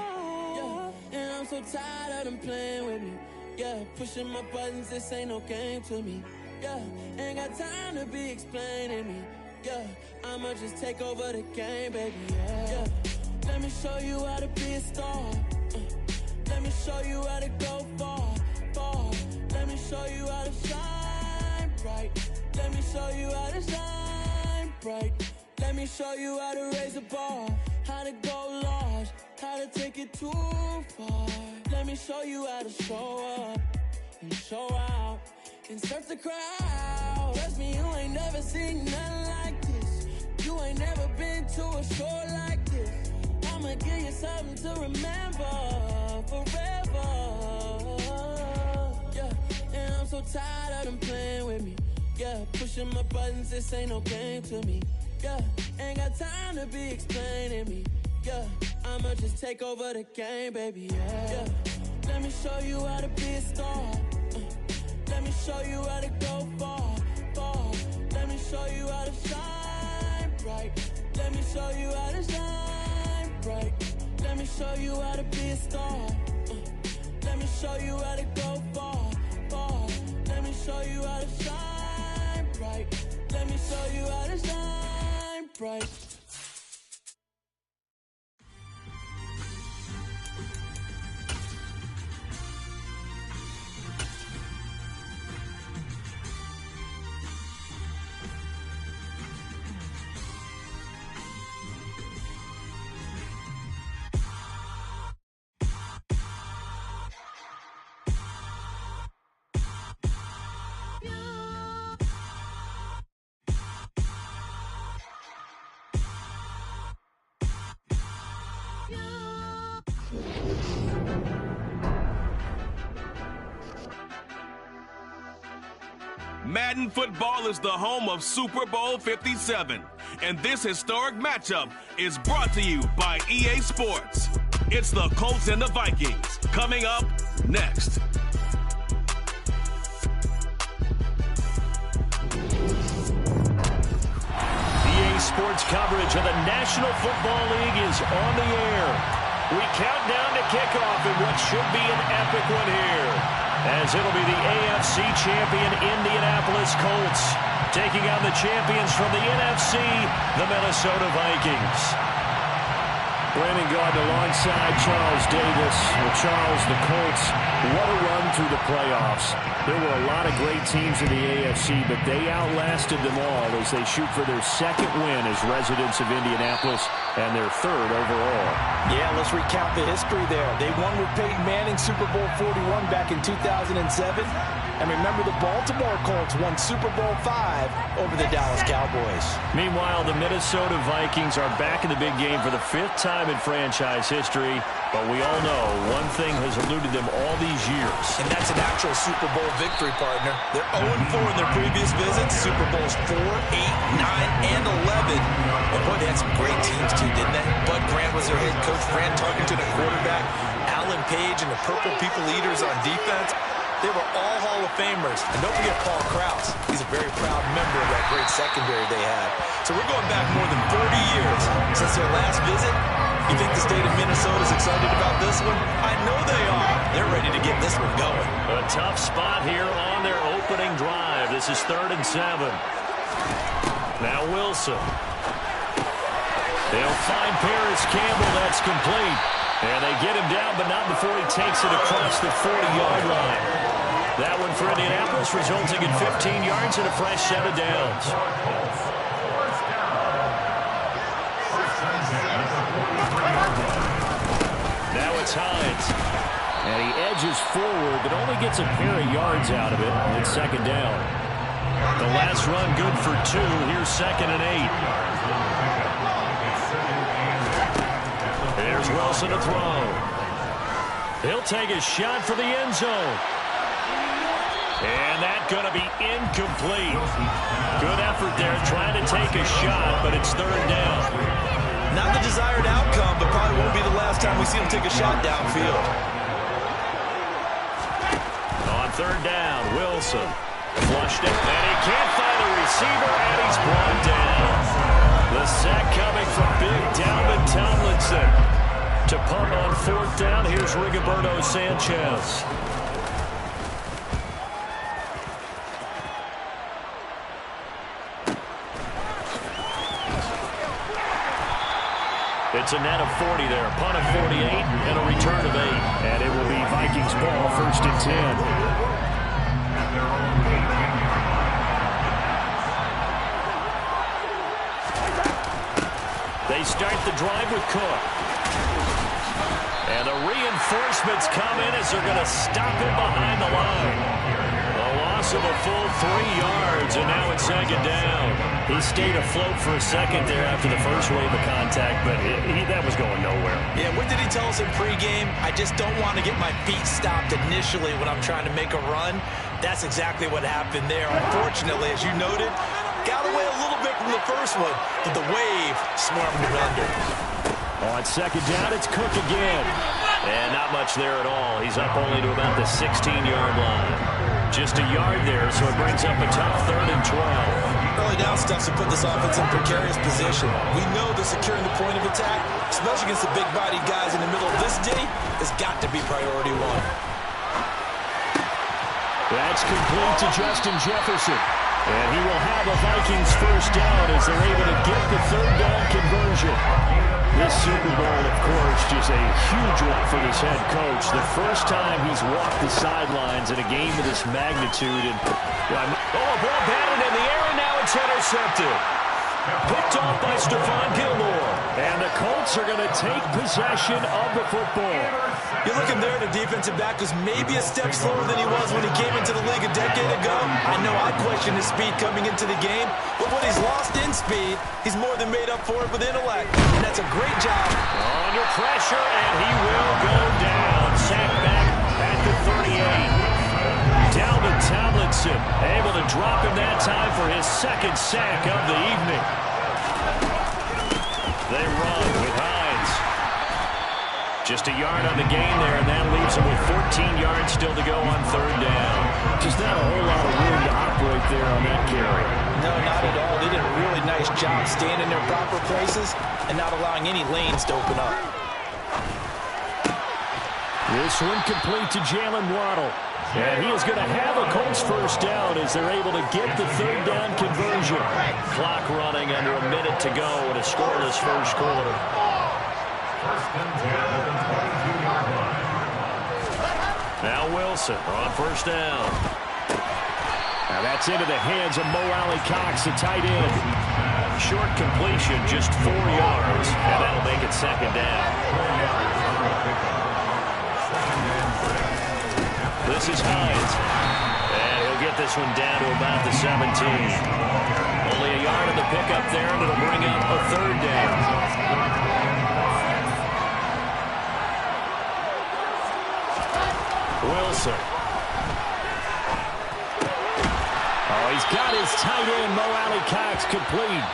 Yeah, and I'm so tired of them playing with me. Yeah, pushing my buttons, this ain't no game to me. Yeah, ain't got time to be explaining me. Yeah, I'ma just take over the game, baby. Yeah, let me show you how to be a star. Let me show you how to go far, far. Let me show you how to shine bright. Let me show you how to shine bright. Let me show you how to raise a bar, how to go large, how to take it too far. Let me show you how to show up and show out and surf the crowd. Trust me, you ain't never seen nothing like this. You ain't never been to a show like this. I'ma give you something to remember forever. Yeah, and I'm so tired of them playing with me. Yeah, pushing my buttons, this ain't no game to me. Yeah, ain't got time to be explaining me. Yeah, I'ma just take over the game, baby, yeah. Let me show you how to be a star. Let me show you how to go far, far. Let me show you how to shine bright. Let me show you how to shine bright. Let me show you how to be a star. Let me show you how to go far, far. Let me show you how to shine bright. Let me show you how to shine bright. Madden Football is the home of Super Bowl 57, and this historic matchup is brought to you by EA Sports. It's the Colts and the Vikings, coming up next. EA Sports coverage of the National Football League is on the air. We count down to kickoff in what should be an epic one here, as it'll be the AFC champion Indianapolis Colts taking on the champions from the NFC, the Minnesota Vikings. Brandon Gaudin alongside Charles Davis. Well, Charles, the Colts, what a run through the playoffs. There were a lot of great teams in the AFC, but they outlasted them all as they shoot for their second win as residents of Indianapolis and their third overall. Yeah, let's recount the history there. They won with Peyton Manning Super Bowl 41 back in 2007. And remember, the Baltimore Colts won Super Bowl V over the Dallas Cowboys. Meanwhile, the Minnesota Vikings are back in the big game for the fifth time in franchise history. But we all know one thing has eluded them all these years. And that's an actual Super Bowl victory, partner. They're 0-4 in their previous visits. Super Bowls 4, 8, 9, and 11. And boy, they had some great teams too, didn't they? Bud Grant was their head coach. Fran Tarkenton, a quarterback. Alan Page and the Purple People Eaters on defense. They were all Hall of Famers. And don't forget Paul Krause. He's a very proud member of that great secondary they had. So we're going back more than 40 years since their last visit. You think the state of Minnesota is excited about this one? I know they are. They're ready to get this one going. A tough spot here on their opening drive. This is 3rd and 7. Now Wilson. They'll find Paris Campbell. That's complete. And they get him down, but not before he takes it across the 40-yard line. That one for Indianapolis, resulting in 15 yards and a fresh set of downs. Now it's Hines. And he edges forward, but only gets a pair of yards out of it. It's 2nd down. The last run good for 2. Here's 2nd and 8. There's Wilson to throw. He'll take a shot for the end zone. And that's going to be incomplete. Good effort there trying to take a shot, but it's 3rd down. Not the desired outcome, but probably won't be the last time we see him take a shot downfield. On 3rd down, Wilson flushed it, and he can't find the receiver, and he's brought down. The sack coming from big Dalvin Tomlinson. To punt on 4th down, here's Rigoberto Sanchez. It's a net of 40 there. Punt of 48 and a return of 8. And it will be Vikings ball, 1st and 10. They start the drive with Cook. And the reinforcements come in as they're going to stop him behind the line. A loss of a full 3 yards, and now it's 2nd down. He stayed afloat for a second there after the first wave of contact, but that was going nowhere. Yeah, what did he tell us in pregame? I just don't want to get my feet stopped initially when I'm trying to make a run. That's exactly what happened there. Unfortunately, as you noted, got away a little bit from the first one, but the wave swarmed it under. On second down, it's Cook again. And not much there at all. He's up only to about the 16-yard line. Just a yard there, so it brings up a tough 3rd and 12. Early down stuff to put this offense in precarious position. We know that securing the point of attack, especially against the big-bodied guys in the middle of this D, has got to be priority 1. That's complete to Justin Jefferson. And he will have a Vikings first down as they're able to get the 3rd down conversion. This Super Bowl, of course, just a huge one for this head coach. The first time he's walked the sidelines in a game of this magnitude. And a ball batted in the air, and now it's intercepted. Picked off by Stephon Gilmore. And the Colts are going to take possession of the football. You're looking there, the defensive back was maybe a step slower than he was when he came into the league a decade ago. I know I questioned his speed coming into the game, but when he's lost in speed, he's more than made up for it with intellect. And that's a great job. Under pressure, and he will go down. Sacked back at the 38. Dalvin Tomlinson able to drop him that time for his 2nd sack of the evening. They run with Hines. Just a yard on the gain there, and that leaves him with 14 yards still to go on 3rd down. Just not a whole lot of room to operate there on that carry. No, not at all. They did a really nice job staying in their proper places and not allowing any lanes to open up. This one complete to Jalen Waddle. And he is going to have a Colts first down as they're able to get the 3rd down conversion. Clock running under a minute to go in a scoreless first quarter. Now Wilson on first down. Now that's into the hands of Mo Alley-Cox, the tight end. Short completion, just 4 yards, and that'll make it 2nd down. This is Hines, and he'll get this one down to about the 17. Only a yard on the pickup there, and it'll bring up a 3rd down. Wilson. Oh, he's got his tight end, Mo Alley-Cox, complete.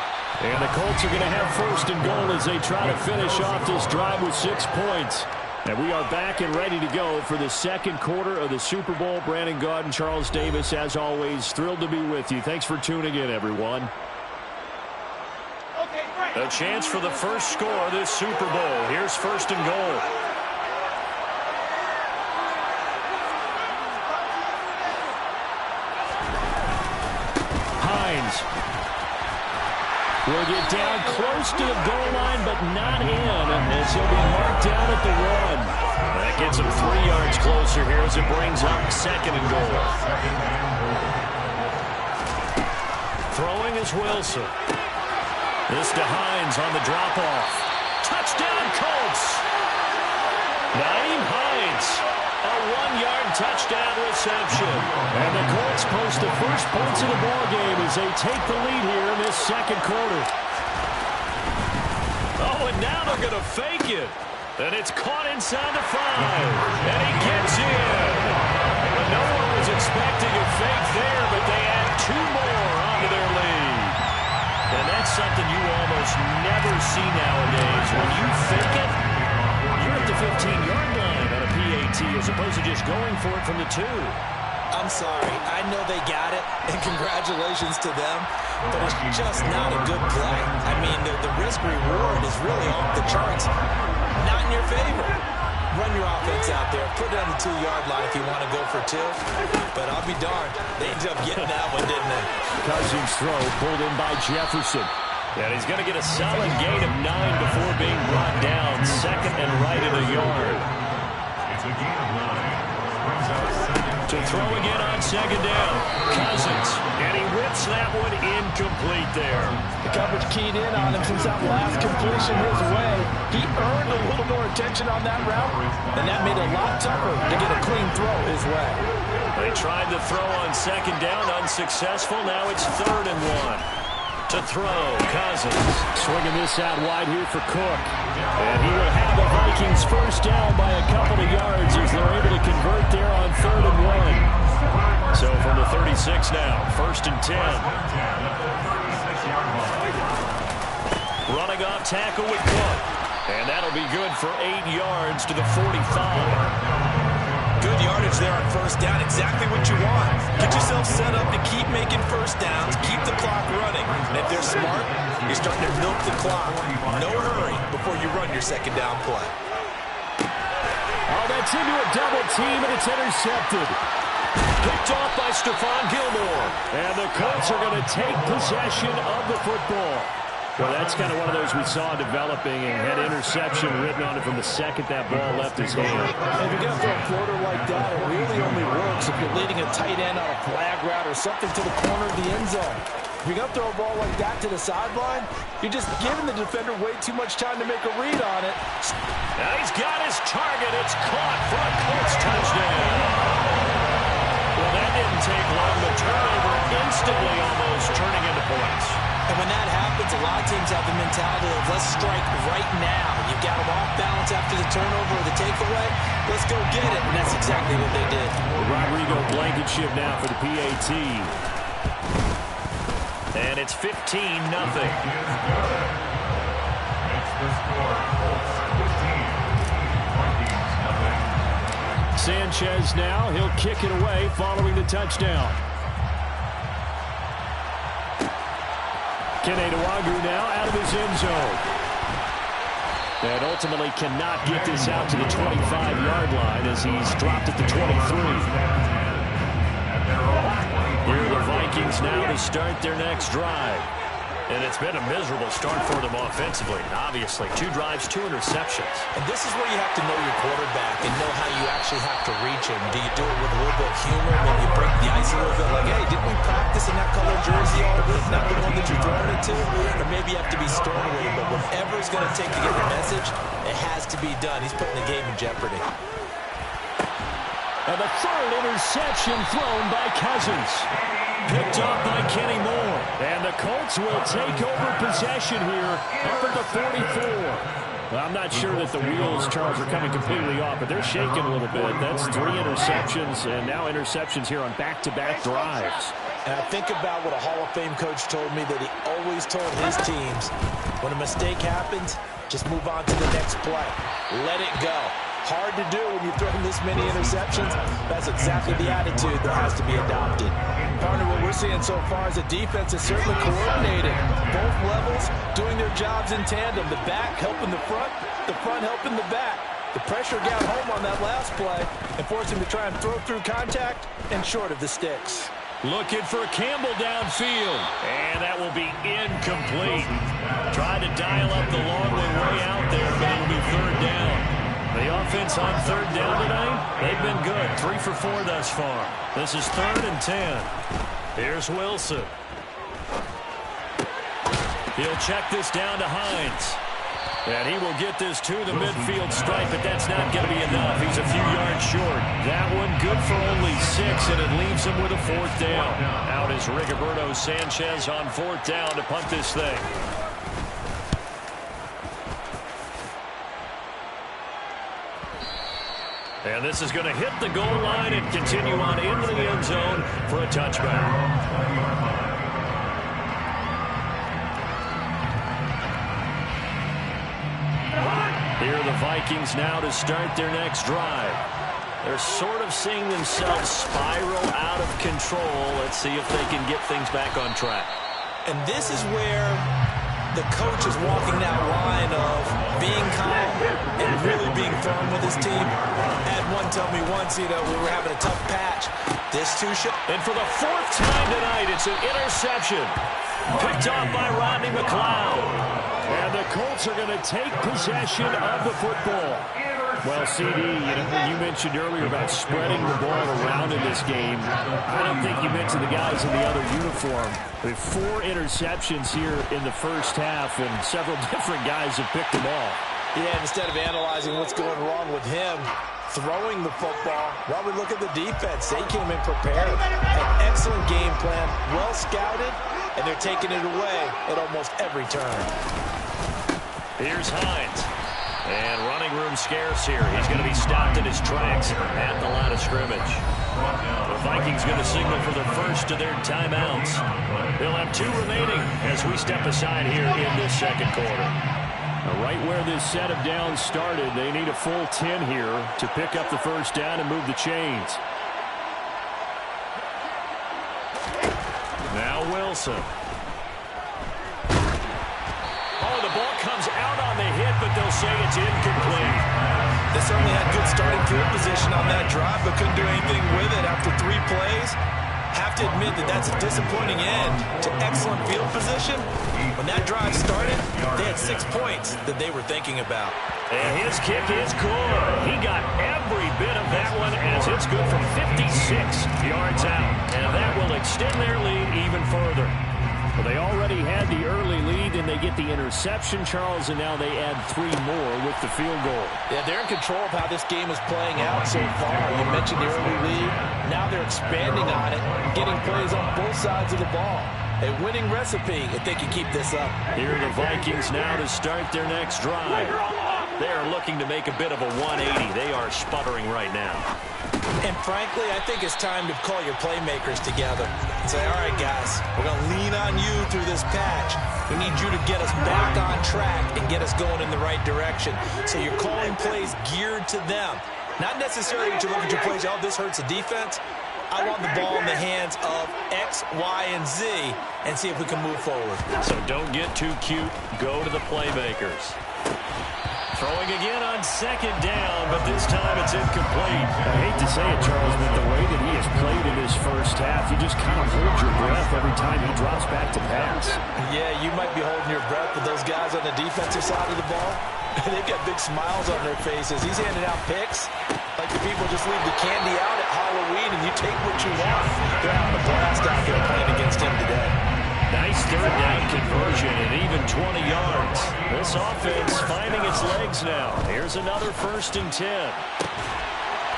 And the Colts are going to have 1st and goal as they try to finish off this drive with 6 points. And we are back and ready to go for the 2nd quarter of the Super Bowl. Brandon Gaudin and Charles Davis, as always, thrilled to be with you. Thanks for tuning in, everyone. A chance for the first score of this Super Bowl. Here's 1st and goal. Hines will get down close to the goal line, but not in, as he'll be marked down at the 1. That gets him 3 yards closer here as it brings up 2nd and goal. Throwing is Wilson. This to Hines on the drop-off. Touchdown, Colts! Nyheim Hines, a 1-yard touchdown reception. And the Colts post the first points of the ball game as they take the lead here in this 2nd quarter. Oh, and now they're going to fake it. And it's caught inside the 5. And he gets in. But no one was expecting a fake there, but they add 2 more onto their lead. And that's something you almost never see nowadays. When you fake it, you're at the 15-yard line on a PAT as opposed to just going for it from the 2. I'm sorry. I know they got it, and congratulations to them, but it's just not a good play. I mean, the risk-reward is really off the charts. Not in your favor. Run your offense out there. Put it on the 2-yard line if you want to go for 2. But I'll be darned. They ended up getting that one, didn't they? Cousins' throw pulled in by Jefferson. And he's going to get a solid gain of 9 before being brought down. 2nd and right in the yard. It's a gain of 9. To throw again on 2nd down. Cousins. And he whips that one incomplete there. The coverage keyed in on him since that last completion his way. He earned a little more attention on that route, and that made it a lot tougher to get a clean throw his way. They tried to throw on 2nd down, unsuccessful. Now it's 3rd and 1. To throw, Cousins. Swinging this out wide here for Cook. And he will have the Vikings first down by a couple of yards as they're able to convert there on 3rd and 1. So from the 36 now, 1st and 10. Running off tackle with Cook. And that'll be good for 8 yards to the 45. Good yardage there on first down. Exactly what you want. Get yourself set up to keep making first downs, keep the clock running. And if they're smart, you're starting to milk the clock. No hurry before you run your second down play. Oh, that's into a double team, and it's intercepted. Picked off by Stephon Gilmore. And the Colts are going to take possession of the football. Well, that's kind of one of those we saw developing and had interception written on it from the second that ball left his hand. If you're going to throw a floater like that, it really only works if you're leading a tight end on a flag route or something to the corner of the end zone. If you're going to throw a ball like that to the sideline, you're just giving the defender way too much time to make a read on it. Now he's got his target. It's caught for a Colts touchdown. Well, that didn't take long. The turnover instantly almost turning into points. And when that happens, a lot of teams have the mentality of let's strike right now. You've got them off balance after the turnover or the takeaway. Let's go get it. And that's exactly what they did. Rodrigo Blankenship now for the PAT. And it's 15-0. Sanchez now. He'll kick it away following the touchdown. Kene Nwangwu now out of his end zone. And ultimately cannot get this out to the 25-yard line as he's dropped at the 23. Here are the Vikings now to start their next drive. And it's been a miserable start for them offensively. Obviously, 2 drives, 2 interceptions. And this is where you have to know your quarterback and know how you actually have to reach him. Do you do it with a little bit of humor? Maybe you break the ice a little bit like, hey, didn't we practice in that color jersey all week? Not the one that you're throwing it to? Or maybe you have to be stern with him. But whatever it's going to take to get the message, it has to be done. He's putting the game in jeopardy. And the third interception thrown by Cousins. Picked up by Kenny Moore. And the Colts will take over possession here up at the 44. Well, I'm not sure that the wheels, Charles, are coming completely off, but they're shaking a little bit. That's 3 interceptions, and now interceptions here on back-to-back drives. And I think about what a Hall of Fame coach told me that he always told his teams, when a mistake happens, just move on to the next play. Let it go. Hard to do when you're throwing this many interceptions. That's exactly the attitude that has to be adopted. Partner, what we're seeing so far is the defense is certainly coordinated. Both levels doing their jobs in tandem. The back helping the front helping the back. The pressure got home on that last play and forced him to try and throw through contact and short of the sticks. Looking for Campbell downfield. And that will be incomplete. Trying to dial up the long way out there, but it'll be 3rd down. The offense on 3rd down tonight, they've been good. 3 for 4 thus far. This is 3rd and 10. Here's Wilson. He'll check this down to Hines. And he will get this to the midfield stripe, but that's not going to be enough. He's a few yards short. That one good for only 6, and it leaves him with a 4th down. Out is Rigoberto Sanchez on 4th down to punt this thing. And this is going to hit the goal line and continue on into the end zone for a touchback. Here are the Vikings now to start their next drive. They're sort of seeing themselves spiral out of control. Let's see if they can get things back on track. And this is where the coach is walking that line of being calm and really being firm with his team. I had one tell me once, we were having a tough patch. This too should. And for the 4th time tonight, it's an interception. Picked off by Rodney McLeod. And the Colts are going to take possession of the football. Well, CD, you mentioned earlier about spreading the ball around in this game. I don't think you mentioned the guys in the other uniform. We have 4 interceptions here in the first half, and several different guys have picked them off. Yeah, instead of analyzing what's going wrong with him throwing the football, while we look at the defense, they came in prepared. An excellent game plan, well scouted, and they're taking it away at almost every turn. Here's Hines. And running room scarce here. He's going to be stopped in his tracks at the line of scrimmage. The Vikings going to signal for the first of their timeouts. They'll have 2 remaining as we step aside here in this second quarter. Right where this set of downs started, they need a full 10 here to pick up the first down and move the chains. Now Wilson. Oh, the ball comes out on the hit, but they'll say it's incomplete. They certainly had good starting field position on that drive, but couldn't do anything with it after 3 plays. Have to admit that that's a disappointing end to excellent field position. When that drive started, they had 6 points that they were thinking about. And his kick is good. He got every bit of that one as it's good from 56 yards out. And that will extend their lead even further. Well, they already had the early lead, and they get the interception, Charles, and now they add 3 more with the field goal. Yeah, they're in control of how this game is playing out so far. You mentioned the early lead. Now they're expanding on it and getting plays on both sides of the ball. A winning recipe if they can keep this up. Here are the Vikings now to start their next drive. They are looking to make a bit of a 180. They are sputtering right now. And frankly, I think it's time to call your playmakers together and say, all right, guys, we're going to lean on you through this patch. We need you to get us back on track and get us going in the right direction. So you're calling plays geared to them. Not necessarily to look at your plays, oh, this hurts the defense. I want the ball in the hands of X, Y, and Z and see if we can move forward. So don't get too cute. Go to the playmakers. Throwing again on second down, but this time it's incomplete. I hate to say it, Charles, but the way that he has played in his first half, you just kind of hold your breath every time he drops back to pass. Yeah, you might be holding your breath, but those guys on the defensive side of the ball, they've got big smiles on their faces. He's handing out picks like the people just leave the candy out at Halloween and you take what you want. They're having a blast out there playing against him today. Nice third down conversion and even 20 yards. This offense finding its legs now. Here's another 1st and 10.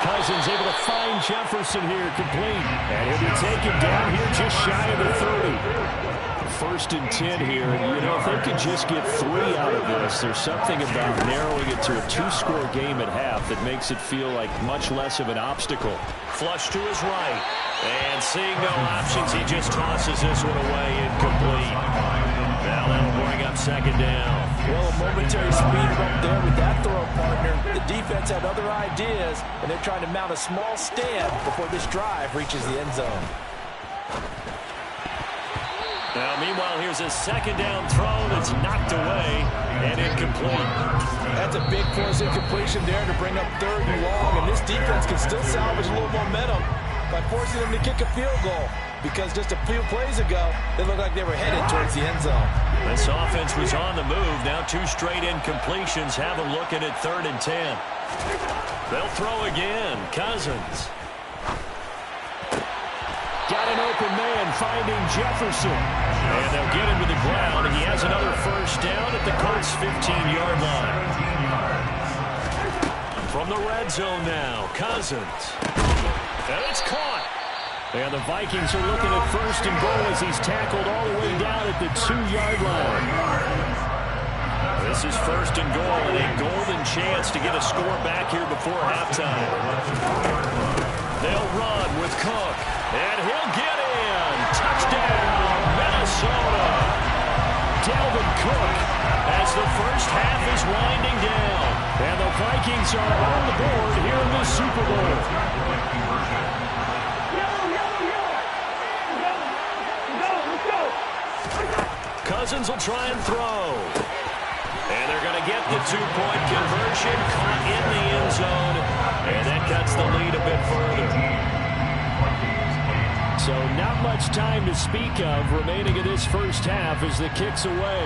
Cousins able to find Jefferson here, complete. And he'll be taken down here just shy of the 30. 1st and 10 here. You know, if they could just get 3 out of this, there's something about narrowing it to a 2-score game at half that makes it feel like much less of an obstacle. Flush to his right. And seeing no options, he just tosses this one away, incomplete. Now that'll bring up 2nd down. Well, a momentary speed bump there with that throw, partner. The defense had other ideas, and they're trying to mount a small stand before this drive reaches the end zone. Now, meanwhile, here's a 2nd down throw that's knocked away and incomplete. That's a big force incompletion there to bring up 3rd and long, and this defense can still salvage a little momentum by forcing them to kick a field goal, because just a few plays ago, they looked like they were headed towards the end zone. This offense was on the move. Now 2 straight incompletions have them looking at 3rd and 10. They'll throw again. Cousins. Got an open man finding Jefferson. And they'll get him to the ground. He has another 1st down at the Colts' 15-yard line. From the red zone now, Cousins. And it's caught. And the Vikings are looking at 1st and goal as he's tackled all the way down at the 2-yard line. This is 1st and goal and a golden chance to get a score back here before halftime. They'll run with Cook. And he'll get in. Touchdown, Minnesota. Dalvin Cook as the first half is winding down. And the Vikings are on the board here in the Super Bowl. Cousins will try and throw. And they're going to get the 2-point conversion, caught in the end zone. And that cuts the lead a bit further. So not much time to speak of remaining in this first half as the kick's away.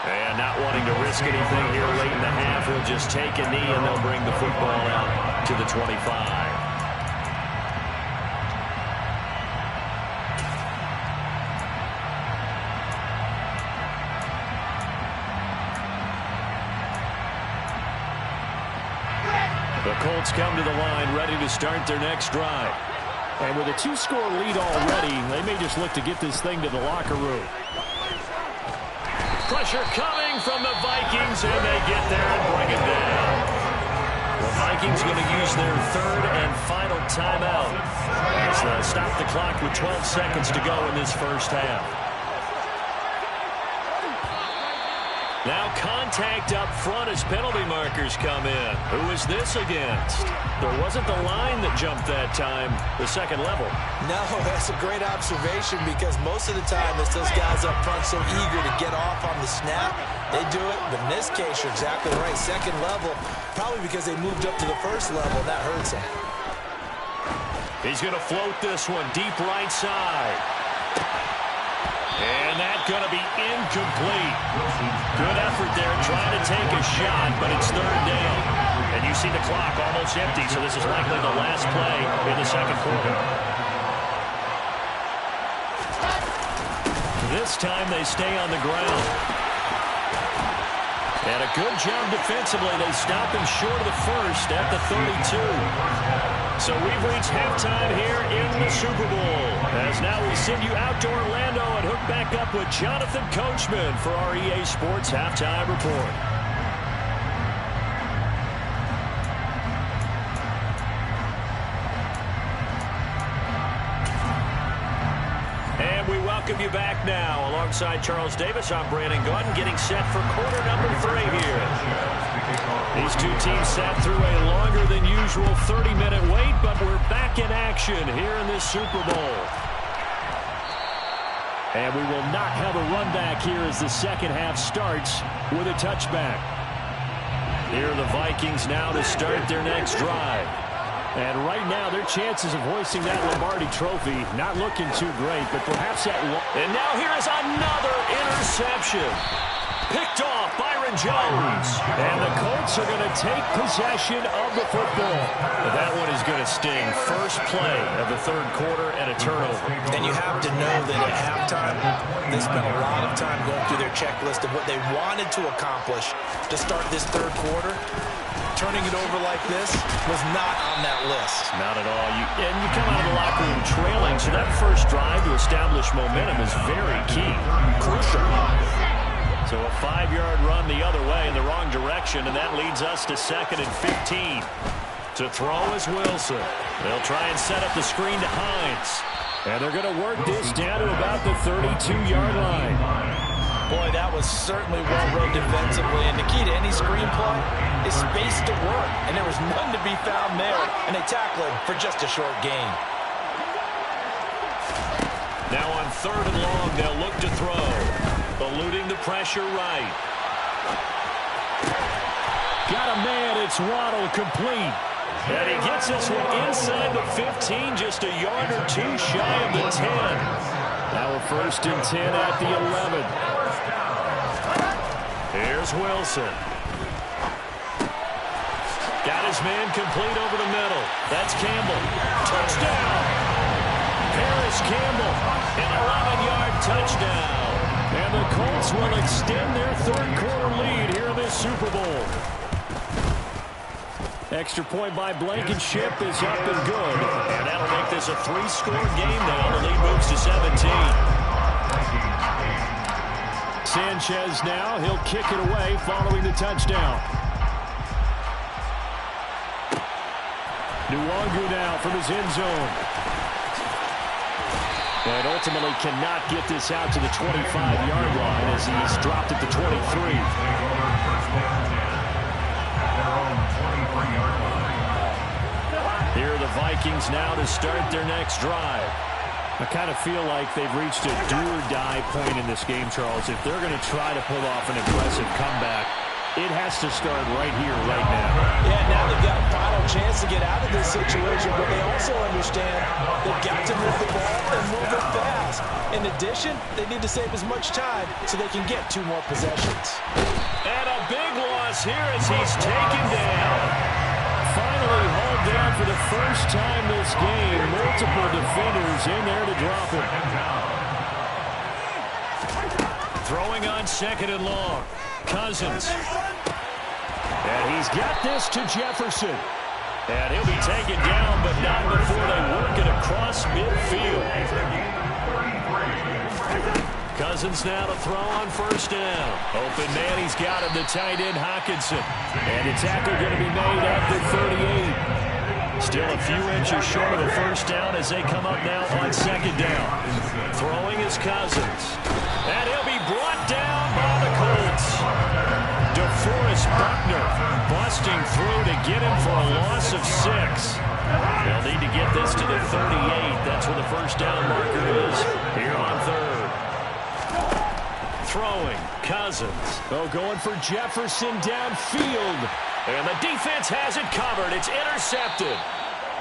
And not wanting to risk anything here late in the half, he'll just take a knee and they'll bring the football out to the 25. The Colts come to the line, ready to start their next drive. And with a 2-score lead already, they may just look to get this thing to the locker room. Pressure coming from the Vikings, and they get there and bring it down. The Vikings going to use their 3rd and final timeout as they stop the clock with 12 seconds to go in this first half. Now contact up front as penalty markers come in. Who is this against? There wasn't the line that jumped that time, the second level. No, that's a great observation because most of the time it's those guys up front so eager to get off on the snap. They do it, but in this case, you're exactly right. Second level, probably because they moved up to the first level. That hurts them. He's going to float this one deep right side. And that's going to be incomplete. Good effort there trying to take a shot, but it's third down. And you see the clock almost empty, so this is likely the last play in the second quarter. This time they stay on the ground. And a good job defensively. They stop him short of the first at the 32. So we've reached halftime here in the Super Bowl. As now we send you out to Orlando and hook back up with Jonathan Coachman for our EA Sports Halftime Report. And we welcome you back now. Alongside Charles Davis, I'm Brandon Gaudin, getting set for quarter number 3 here. These two teams sat through a longer than usual 30-minute wait, but we're back in action here in this Super Bowl. And we will not have a run back here as the second half starts with a touchback. Here are the Vikings now to start their next drive. And right now, their chances of hoisting that Lombardi trophy not looking too great, but perhaps that... And now here is another interception. Picked off Byron Jones. And the Colts are going to take possession of the football. But that one is going to sting. First play of the third quarter and a turnover. And you have to know that at halftime, they spent a lot of time going through their checklist of what they wanted to accomplish to start this third quarter. Turning it over like this was not on that list. Not at all. And you come out of the locker room trailing, so that first drive to establish momentum is very key. Crucial. So a 5-yard run the other way in the wrong direction, and that leads us to 2nd and 15. To throw is Wilson. They'll try and set up the screen to Hines. And they're going to work this down to about the 32-yard line. Boy, that was certainly well run defensively. And the key to any screenplay is space to work. And there was none to be found there. And they tackle him for just a short gain. Now on 3rd and long, they'll look to throw. Eluding the pressure right. Got a man. It's Waddle complete. And he gets this one inside the 15, just a yard or two shy of the 10. Now a 1st and 10 at the 11. Here's Wilson. Got his man complete over the middle. That's Campbell. Touchdown! Paris Campbell, an 11-yard touchdown. And the Colts will extend their third quarter lead here in this Super Bowl. Extra point by Blankenship is up and good. And that'll make this a 3-score game now. The lead moves to 17. Sanchez now. He'll kick it away following the touchdown. Nwangu now from his end zone. And ultimately cannot get this out to the 25-yard line as he's dropped at the 23. Here are the Vikings now to start their next drive. I kind of feel like they've reached a do-or-die point in this game, Charles. If they're going to try to pull off an aggressive comeback, it has to start right here, right now. Yeah, now they've got a final chance to get out of this situation, but they also understand they've got to move the ball and move it fast. In addition, they need to save as much time so they can get 2 more possessions. And a big loss here as he's taken down. Finally hauled down for the first time this game. Multiple defenders in there to drop him. Throwing on 2nd and long. Cousins. And he's got this to Jefferson. And he'll be taken down, but not before they work it across midfield. Cousins now to throw on 1st down. Open man, he's got him, the tight end Hockenson. And the tackle going to be made at the 38. Still a few inches short of a 1st down as they come up now on 2nd down. Throwing is Cousins. And he'll be brought down by the Colts. DeForest Buckner busting through to get him for a loss of 6. They'll need to get this to the 38. That's where the first down marker is here on third. Throwing, Cousins. Oh, going for Jefferson downfield. And the defense has it covered. It's intercepted.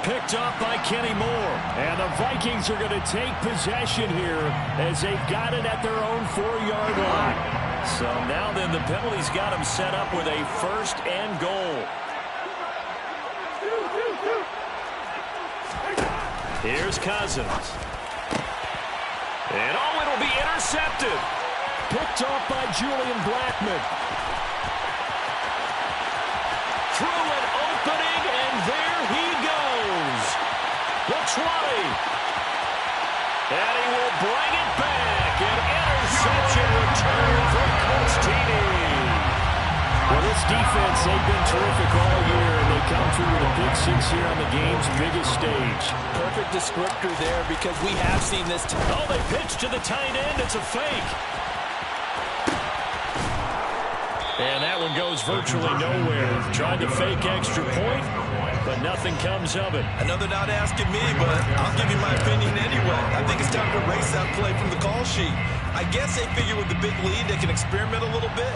Picked up by Kenny Moore. And the Vikings are going to take possession here as they've got it at their own 4-yard line. So now then the penalty's got them set up with a first and goal. Here's Cousins. And oh, it'll be intercepted. Picked off by Julian Blackmon. Through an opening, and there he goes. The 20. And he will bring it back. An interception return from Coach TD. Well, this defense, they've been terrific all year, and they come through with a big 6 here on the game's biggest stage. Perfect descriptor there because we have seen this. Oh, they pitch to the tight end. It's a fake. And that one goes virtually nowhere. Tried to fake extra point, but nothing comes of it. Another not asking me, but I'll give you my opinion anyway. I think it's time to erase that play from the call sheet. I guess they figure with the big lead they can experiment a little bit.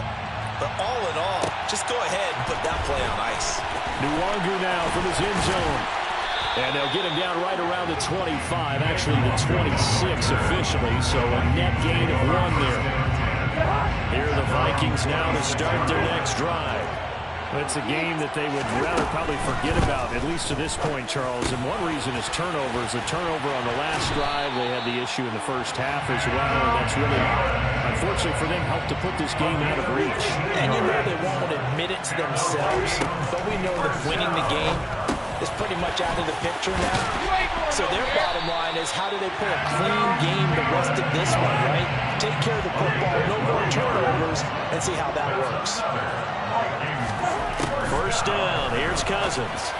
But all in all, just go ahead and put that play on ice. Nwangwu now from his end zone. And they'll get him down right around the 25, actually the 26 officially, so a net gain of 1 there. Here are the Vikings now to start their next drive. It's a game that they would rather probably forget about, at least to this point, Charles. And one reason is turnovers. A turnover on the last drive. They had the issue in the first half as well. And that's really, unfortunately for them, helped to put this game out of reach. And you know they won't admit it to themselves. But we know that winning the game is pretty much out of the picture now. So their bottom line is how do they play a clean game the rest of this one, right? Take care of the football, no more turnovers, and see how that works. First down, here's Cousins.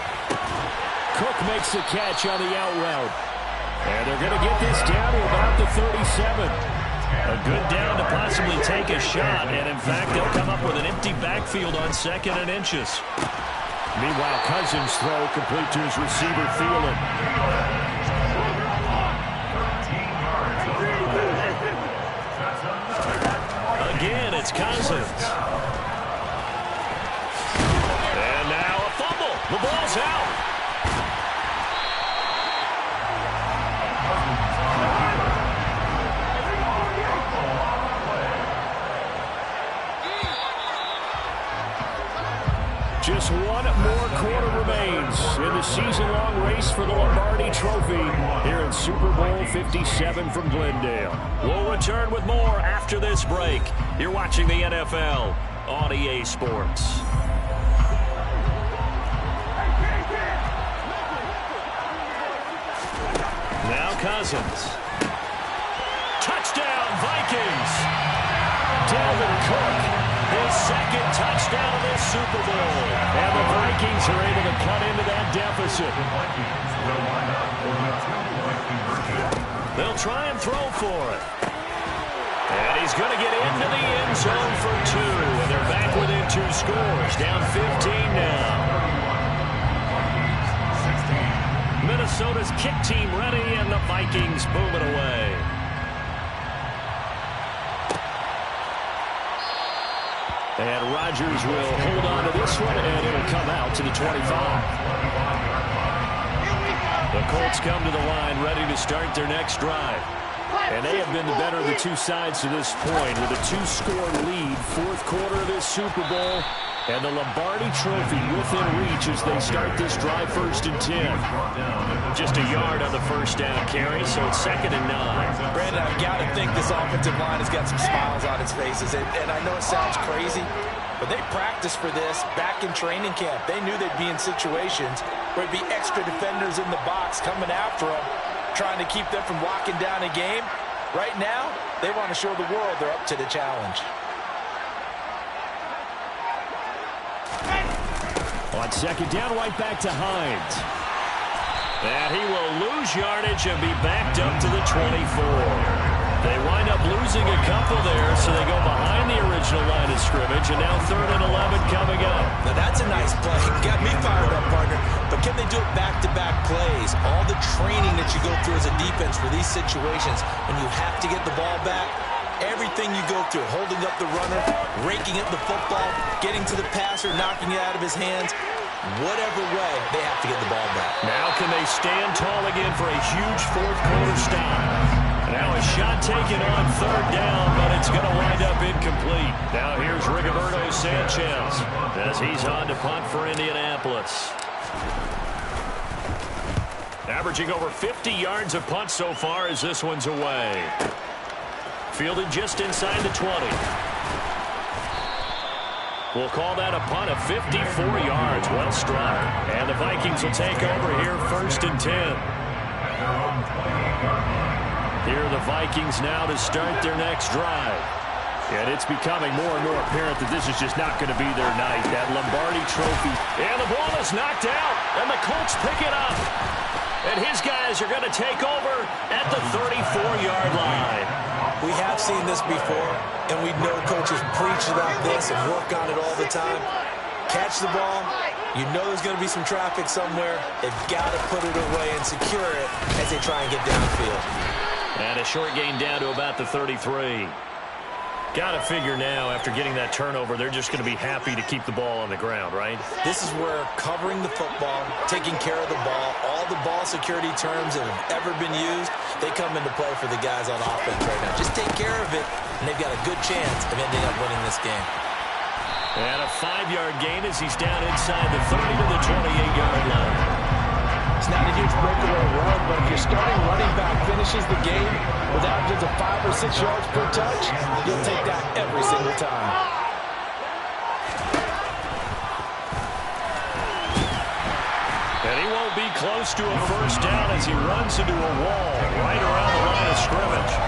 Cook makes the catch on the out route. And they're going to get this down to about the 37. A good down to possibly take a shot, and in fact, they'll come up with an empty backfield on 2nd and inches. Meanwhile, Cousins' throw complete to his receiver, Thielen. Again, it's Cousins. And now a fumble. The ball's out. Just one more quarter remains in the season-long race for the Lombardi Trophy here in Super Bowl 57 from Glendale. We'll return with more after this break. You're watching the NFL on EA Sports. Now Cousins. Touchdown, Vikings. Dalvin Cook. His 2nd touchdown of this Super Bowl. And the Vikings are able to cut into that deficit. They'll try and throw for it. And he's going to get into the end zone for 2. And they're back within 2 scores. Down 15 now. Minnesota's kick team ready, and the Vikings boom it away. And Rodgers will hold on to this one, and it'll come out to the 25. The Colts come to the line ready to start their next drive. And they have been the better of the 2 sides to this point with a 2-score lead, 4th quarter of this Super Bowl. And the Lombardi Trophy within reach as they start this drive 1st and 10. Just a yard on the first down carry, so it's 2nd and 9. Brandon, I've got to think this offensive line has got some smiles on its faces. And I know it sounds crazy, but they practiced for this back in training camp. They knew they'd be in situations where it'd be extra defenders in the box coming after them, trying to keep them from locking down a game. Right now, they want to show the world they're up to the challenge. On 2nd down, right back to Hines. And he will lose yardage and be backed up to the 24. They wind up losing a couple there, so they go behind the original line of scrimmage, and now 3rd and 11 coming up. Now that's a nice play. Got me fired up, partner. But can they do it back-to-back plays? All the training that you go through as a defense for these situations, when you have to get the ball back, everything you go through, holding up the runner, raking up the football, getting to the passer, knocking it out of his hands, whatever way, they have to get the ball back. Now can they stand tall again for a huge fourth-quarter stop? Now a shot taken on 3rd down, but it's going to wind up incomplete. Now here's Rigoberto Sanchez as he's on to punt for Indianapolis. Averaging over 50 yards of punt so far as this one's away. Fielded just inside the 20. We'll call that a punt of 54 yards. Well struck. And the Vikings will take over here 1st and 10. Here are the Vikings now to start their next drive. And it's becoming more and more apparent that this is just not going to be their night. That Lombardi Trophy. And the ball is knocked out. And the Colts pick it up. And his guys are going to take over at the 34-yard line. We have seen this before, and we know coaches preach about this and work on it all the time. Catch the ball. You know there's going to be some traffic somewhere. They've got to put it away and secure it as they try and get downfield. And a short gain down to about the 33. Got to figure now, after getting that turnover, they're just going to be happy to keep the ball on the ground, right? This is where covering the football, taking care of the ball, all the ball security terms that have ever been used, they come into play for the guys on offense right now. Just take care of it, and they've got a good chance of ending up winning this game. And a 5-yard gain as he's down inside the 30 to the 28-yard line. It's not a huge breakaway run, but if your starting running back finishes the game with averages of 5 or 6 yards per touch, you'll take that every single time. And he won't be close to a first down as he runs into a wall right around the line of scrimmage.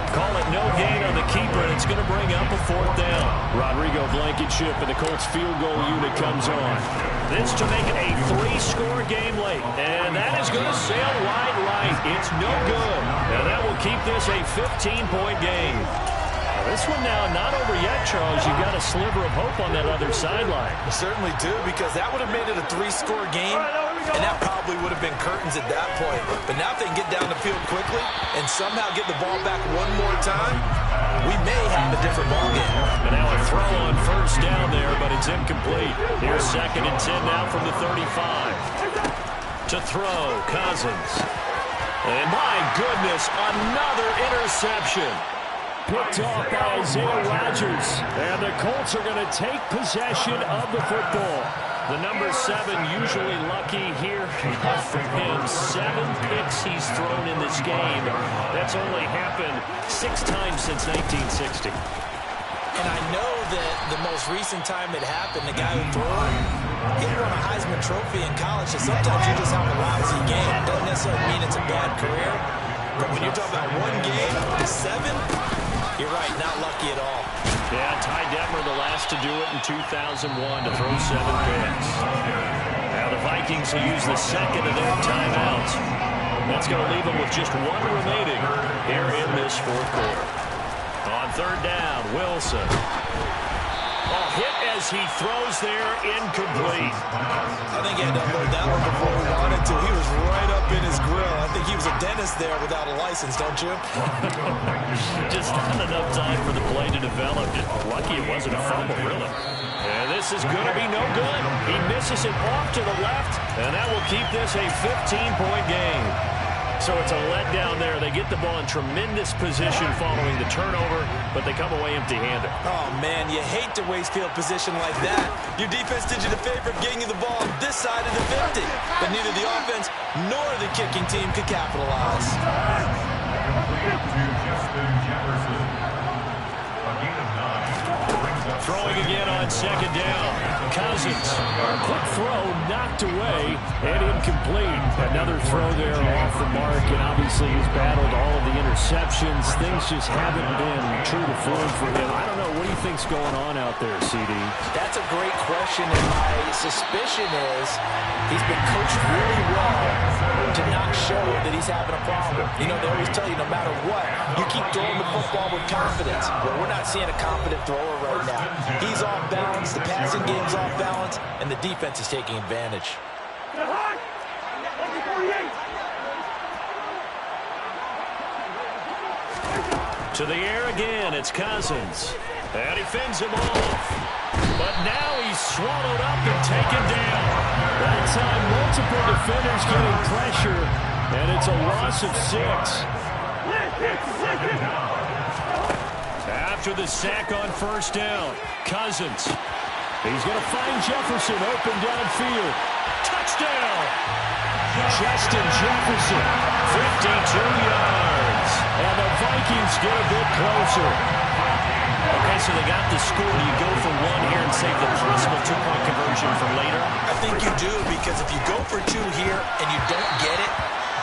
Call it no gain on the keeper, and it's going to bring up a 4th down. Rodrigo Blankenship and the Colts field goal unit comes on. This to make it a 3-score game late. And that is going to sail wide right. It's no good. And that will keep this a 15-point game. Now this one now not over yet, Charles. You've got a sliver of hope on that other sideline. You certainly do, because that would have made it a 3-score game. And that probably would have been curtains at that point. But now if they can get down the field quickly and somehow get the ball back one more time, we may have a different ball game. And now a throw on first down there, but it's incomplete. Here's 2nd and 10 now from the 35. To throw, Cousins. And my goodness, another interception. Picked off by Isaiah Rodgers. And the Colts are going to take possession of the football. The number 7 usually lucky here for him. 7 picks he's thrown in this game. That's only happened 6 times since 1960. And I know that the most recent time it happened, the guy who threw it, he won a Heisman Trophy in college. So sometimes you just have a lousy game. Doesn't necessarily mean it's a bad career. But when you're talking about one game to 7, you're right, not lucky at all. Yeah, Ty Detmer the last to do it in 2001 to throw 7 picks. Now the Vikings will use the second of their timeouts. That's going to leave them with just 1 remaining here in this 4th quarter. On 3rd down, Wilson. Oh, hit as he throws there, incomplete. I think he had to unload that one before he wanted to. He was right up in his grill. I think he was a dentist there without a license, don't you? Just not enough time for the play to develop. Just lucky it wasn't a fumble, really. And this is going to be no good. He misses it off to the left, and that will keep this a 15-point game. So it's a letdown there. They get the ball in tremendous position following the turnover, but they come away empty-handed. Oh, man, you hate to waste field position like that. Your defense did you the favor of getting you the ball on this side of the 50, but neither the offense nor the kicking team could capitalize. Throwing again on 2nd down. Cousins. Quick throw knocked away and incomplete. Another throw there off the mark, and obviously he's battled all of the interceptions. Things just haven't been true to form for him. I don't know. What do you think's going on out there, CD? That's a great question, and my suspicion is he's been coached really well to not show that he's having a problem. You know, they always tell you no matter what, you keep throwing the football with confidence. Well, we're not seeing a confident thrower right now. He's off balance, the passing game's off balance, and the defense is taking advantage. To the air again, it's Cousins. And he fends him off. But now he's swallowed up and taken down. That time, multiple defenders getting pressure, and it's a loss of 6. After the sack on first down, Cousins. He's going to find Jefferson open downfield. Touchdown! Justin Jefferson, 52 yards. And the Vikings get a bit closer. Okay, so they got the score. Do you go for one here and save the possible two-point conversion for later? I think you do, because if you go for 2 here and you don't get it,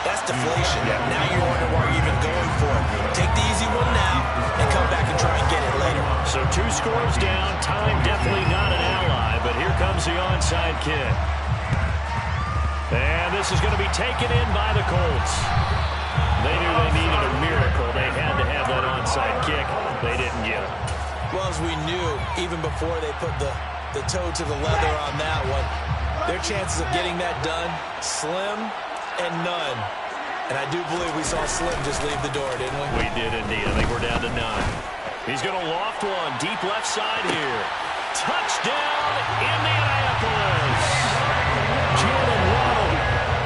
that's deflation. Now you're wondering why you're even going for it. Take the easy one now and come back and try and get it later. So 2 scores down. Time definitely not an ally, but here comes the onside kick. And this is going to be taken in by the Colts. They knew they needed a miracle. They had to have that onside kick. They didn't get it. Well, as we knew, even before they put the toe to the leather on that one, their chances of getting that done, slim and none. And I do believe we saw Slim just leave the door, didn't we? We did indeed. I think we're down to none. He's going to loft one deep left side here. Touchdown, Indianapolis! Jalen Waddle,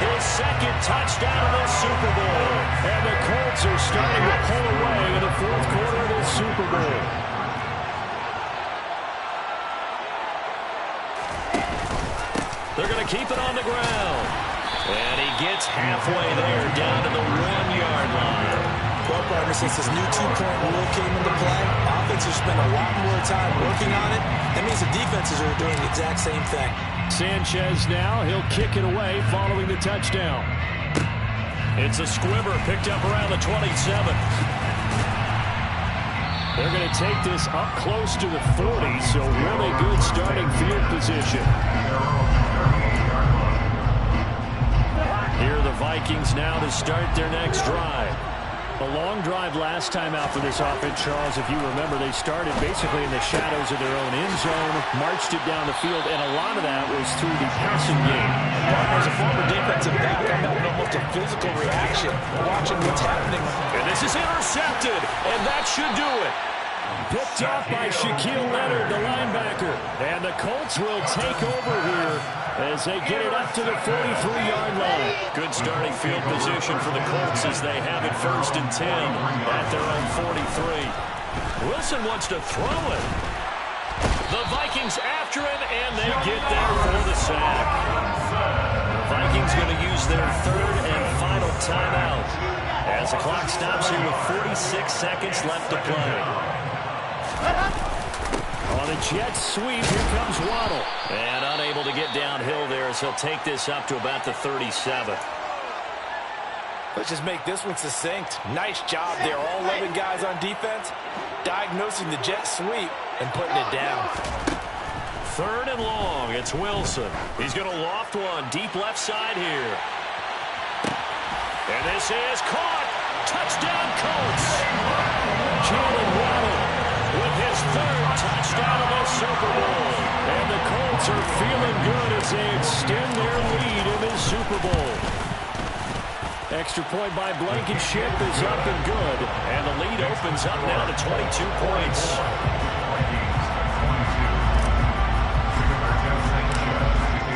his second touchdown of this Super Bowl. And the Colts are starting to pull away in the fourth quarter of this Super Bowl. They're going to keep it on the ground. And he gets halfway there, down to the 1-yard line. Well, partner, since this new two-point rule came into play, offenses spend a lot more time working on it. That means the defenses are doing the exact same thing. Sanchez now, he'll kick it away following the touchdown. It's a squibber picked up around the 27. They're going to take this up close to the 40, so really good starting field position. Here are the Vikings now to start their next drive. A long drive last time out for this offense, Charles. If you remember, they started basically in the shadows of their own end zone, marched it down the field, and a lot of that was through the passing game. As a former defensive back, I'm having almost a physical reaction watching what's happening. And this is intercepted, and that should do it. Picked off by Shaquille Leonard, the linebacker. And the Colts will take over here as they get it up to the 43-yard line. Good starting field position for the Colts as they have it 1st and 10 at their own 43. Wilson wants to throw it. The Vikings after him, and they get there for the sack. The Vikings going to use their 3rd and final timeout as the clock stops here with 46 seconds left to play. On a jet sweep, here comes Waddle. And unable to get downhill there as he'll take this up to about the 37. Let's just make this one succinct. Nice job there, all 11 guys on defense, diagnosing the jet sweep and putting it down. 3rd and long, it's Wilson. He's going to loft one deep left side here. And this is caught. Touchdown, Colts. Jalen Waddle with his 3rd touchdown of the Super Bowl. And the Colts are feeling good as they extend their lead in this Super Bowl. Extra point by Blankenship is up and good. And the lead opens up now to 22 points.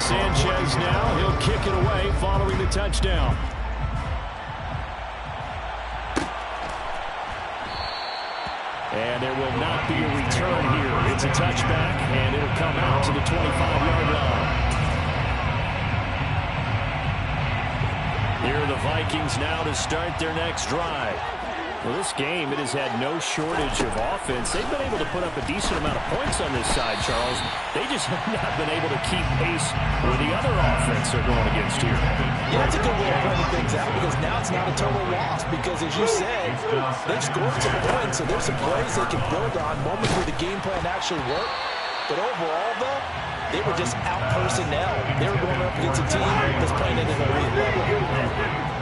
Sanchez now, he'll kick it away following the touchdown. And there will not be a return here. It's a touchback, and it'll come out to the 25-yard line. Here are the Vikings now to start their next drive. Well, this game, it has had no shortage of offense. They've been able to put up a decent amount of points on this side, Charles. They just have not been able to keep pace with the other offense they're going against here. Yeah, that's a good way of pointing things out, because now it's not a total loss. Because, as you said, they've scored some points, so there's some plays they can build on, moments where the game plan actually worked. But overall, though, They were just out personnel. They were going up against a team that's playing at an elite level.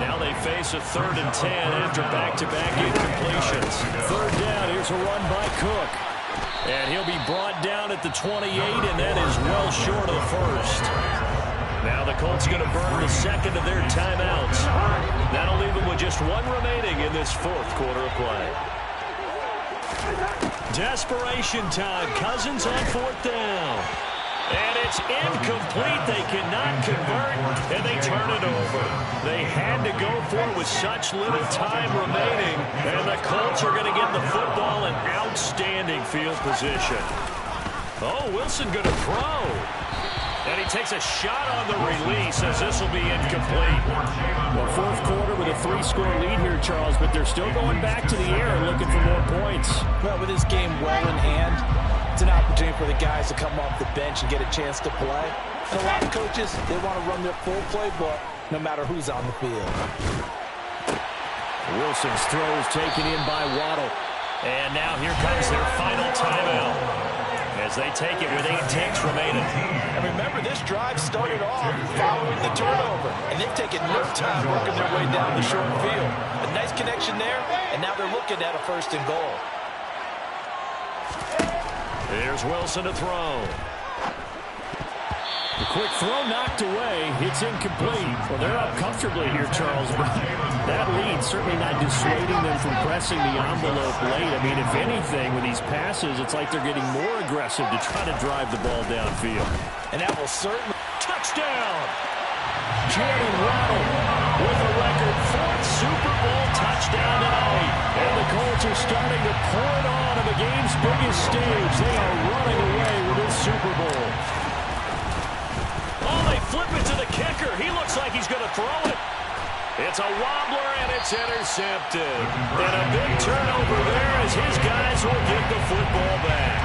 Now they face a 3rd and 10 after back-to-back incompletions. 3rd down, here's a run by Cook. And he'll be brought down at the 28, and that is well short of the first. Now the Colts are going to burn the second of their timeouts. That'll leave them with just one remaining in this 4th quarter of play. Desperation time. Cousins on 4th down. And it's incomplete. They cannot convert, and they turn it over. They had to go for it with such little time remaining, and the Colts are going to get the football in outstanding field position. Oh, Wilson going to throw. And he takes a shot on the release as this will be incomplete. Well, 4th quarter with a 3-score lead here, Charles, but they're still going back to the air and looking for more points. Well, with this game well in hand, it's an opportunity for the guys to come off the bench and get a chance to play. And a lot of coaches, they want to run their full playbook no matter who's on the field. Wilson's throw is taken in by Waddle. And now here comes their final timeout as they take it with 8 ticks remaining. And remember, this drive started off following the turnover, and they've taken no time working their way down the short field. A nice connection there, and now they're looking at a 1st and goal. Here's Wilson to throw. The quick throw knocked away. It's incomplete. Well, they're up comfortably here, Charles, but that lead certainly not dissuading them from pressing the envelope late. I mean, if anything, with these passes, it's like they're getting more aggressive to try to drive the ball downfield. And that will certainly... Touchdown! Jalen Waddle with a record 4th Super Bowl touchdown tonight. And the Colts are starting to pour it on the game's biggest stage. They are running away with this Super Bowl. Oh, they flip it to the kicker. He looks like he's going to throw it. It's a wobbler, and it's intercepted. And a big turnover there as his guys will get the football back.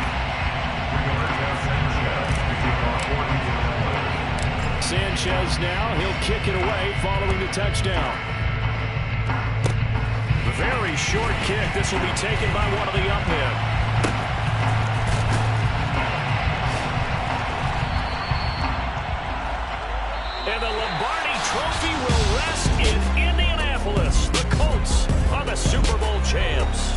Sanchez now, he'll kick it away following the touchdown. Very short kick. This will be taken by one of the up men. And the Lombardi Trophy will rest in Indianapolis. The Colts are the Super Bowl champs.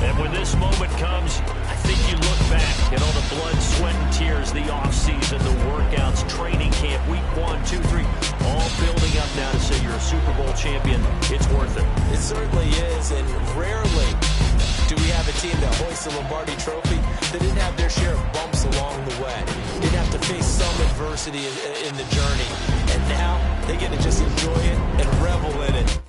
And when this moment comes, I think you look back at all the blood, sweat, and tears, the offseason, the workouts, training camp, week 1, 2, 3, all building up now to say you're a Super Bowl champion. It's worth it. It certainly is, and rarely do we have a team that hoists the Lombardi Trophy that didn't have their share of bumps along the way. Didn't have to face some adversity in the journey. And now they get to just enjoy it and revel in it.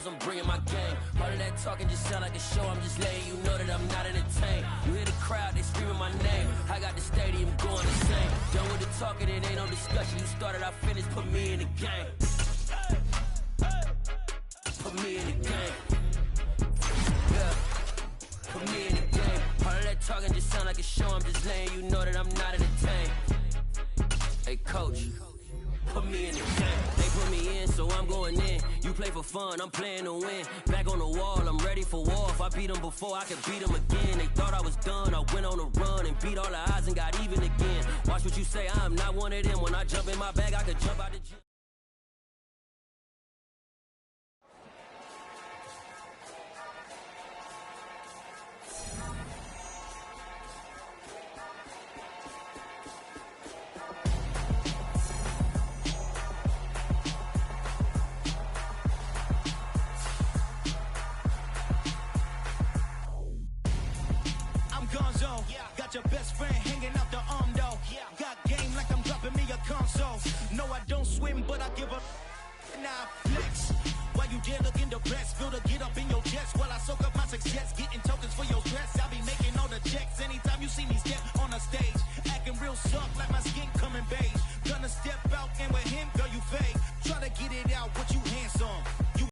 I'm bringing my game. All of that talking just sound like a show. I'm just letting you know that I'm not entertained. You hear the crowd, they screaming my name. I got the stadium going insane. Done with the talking, it ain't no discussion. You started, I finished, put me in the game. Put me in the game. Yeah. Put me in the game. All of that talking just sound like a show. I'm just letting you know that I'm not entertained. Hey, coach. Put me in the game. They put me in, so I'm going in. You play for fun, I'm playing to win. Back on the wall, I'm ready for war. If I beat them before, I could beat them again. They thought I was done, I went on a run and beat all the odds and got even again. Watch what you say, I'm not one of them. When I jump in my bag, I could jump out the gym. Got your best friend hanging out the arm though. Got game like I'm dropping me a console. No, I don't swim, but I give up. Now flex. While you dare look in the press, feel the get up in your chest while I soak up my success, getting tokens for your stress. I be making all the checks anytime you see me step on a stage, acting real soft like my skin coming beige. Gonna step out and with him, girl, you fake. Try to get it out, what you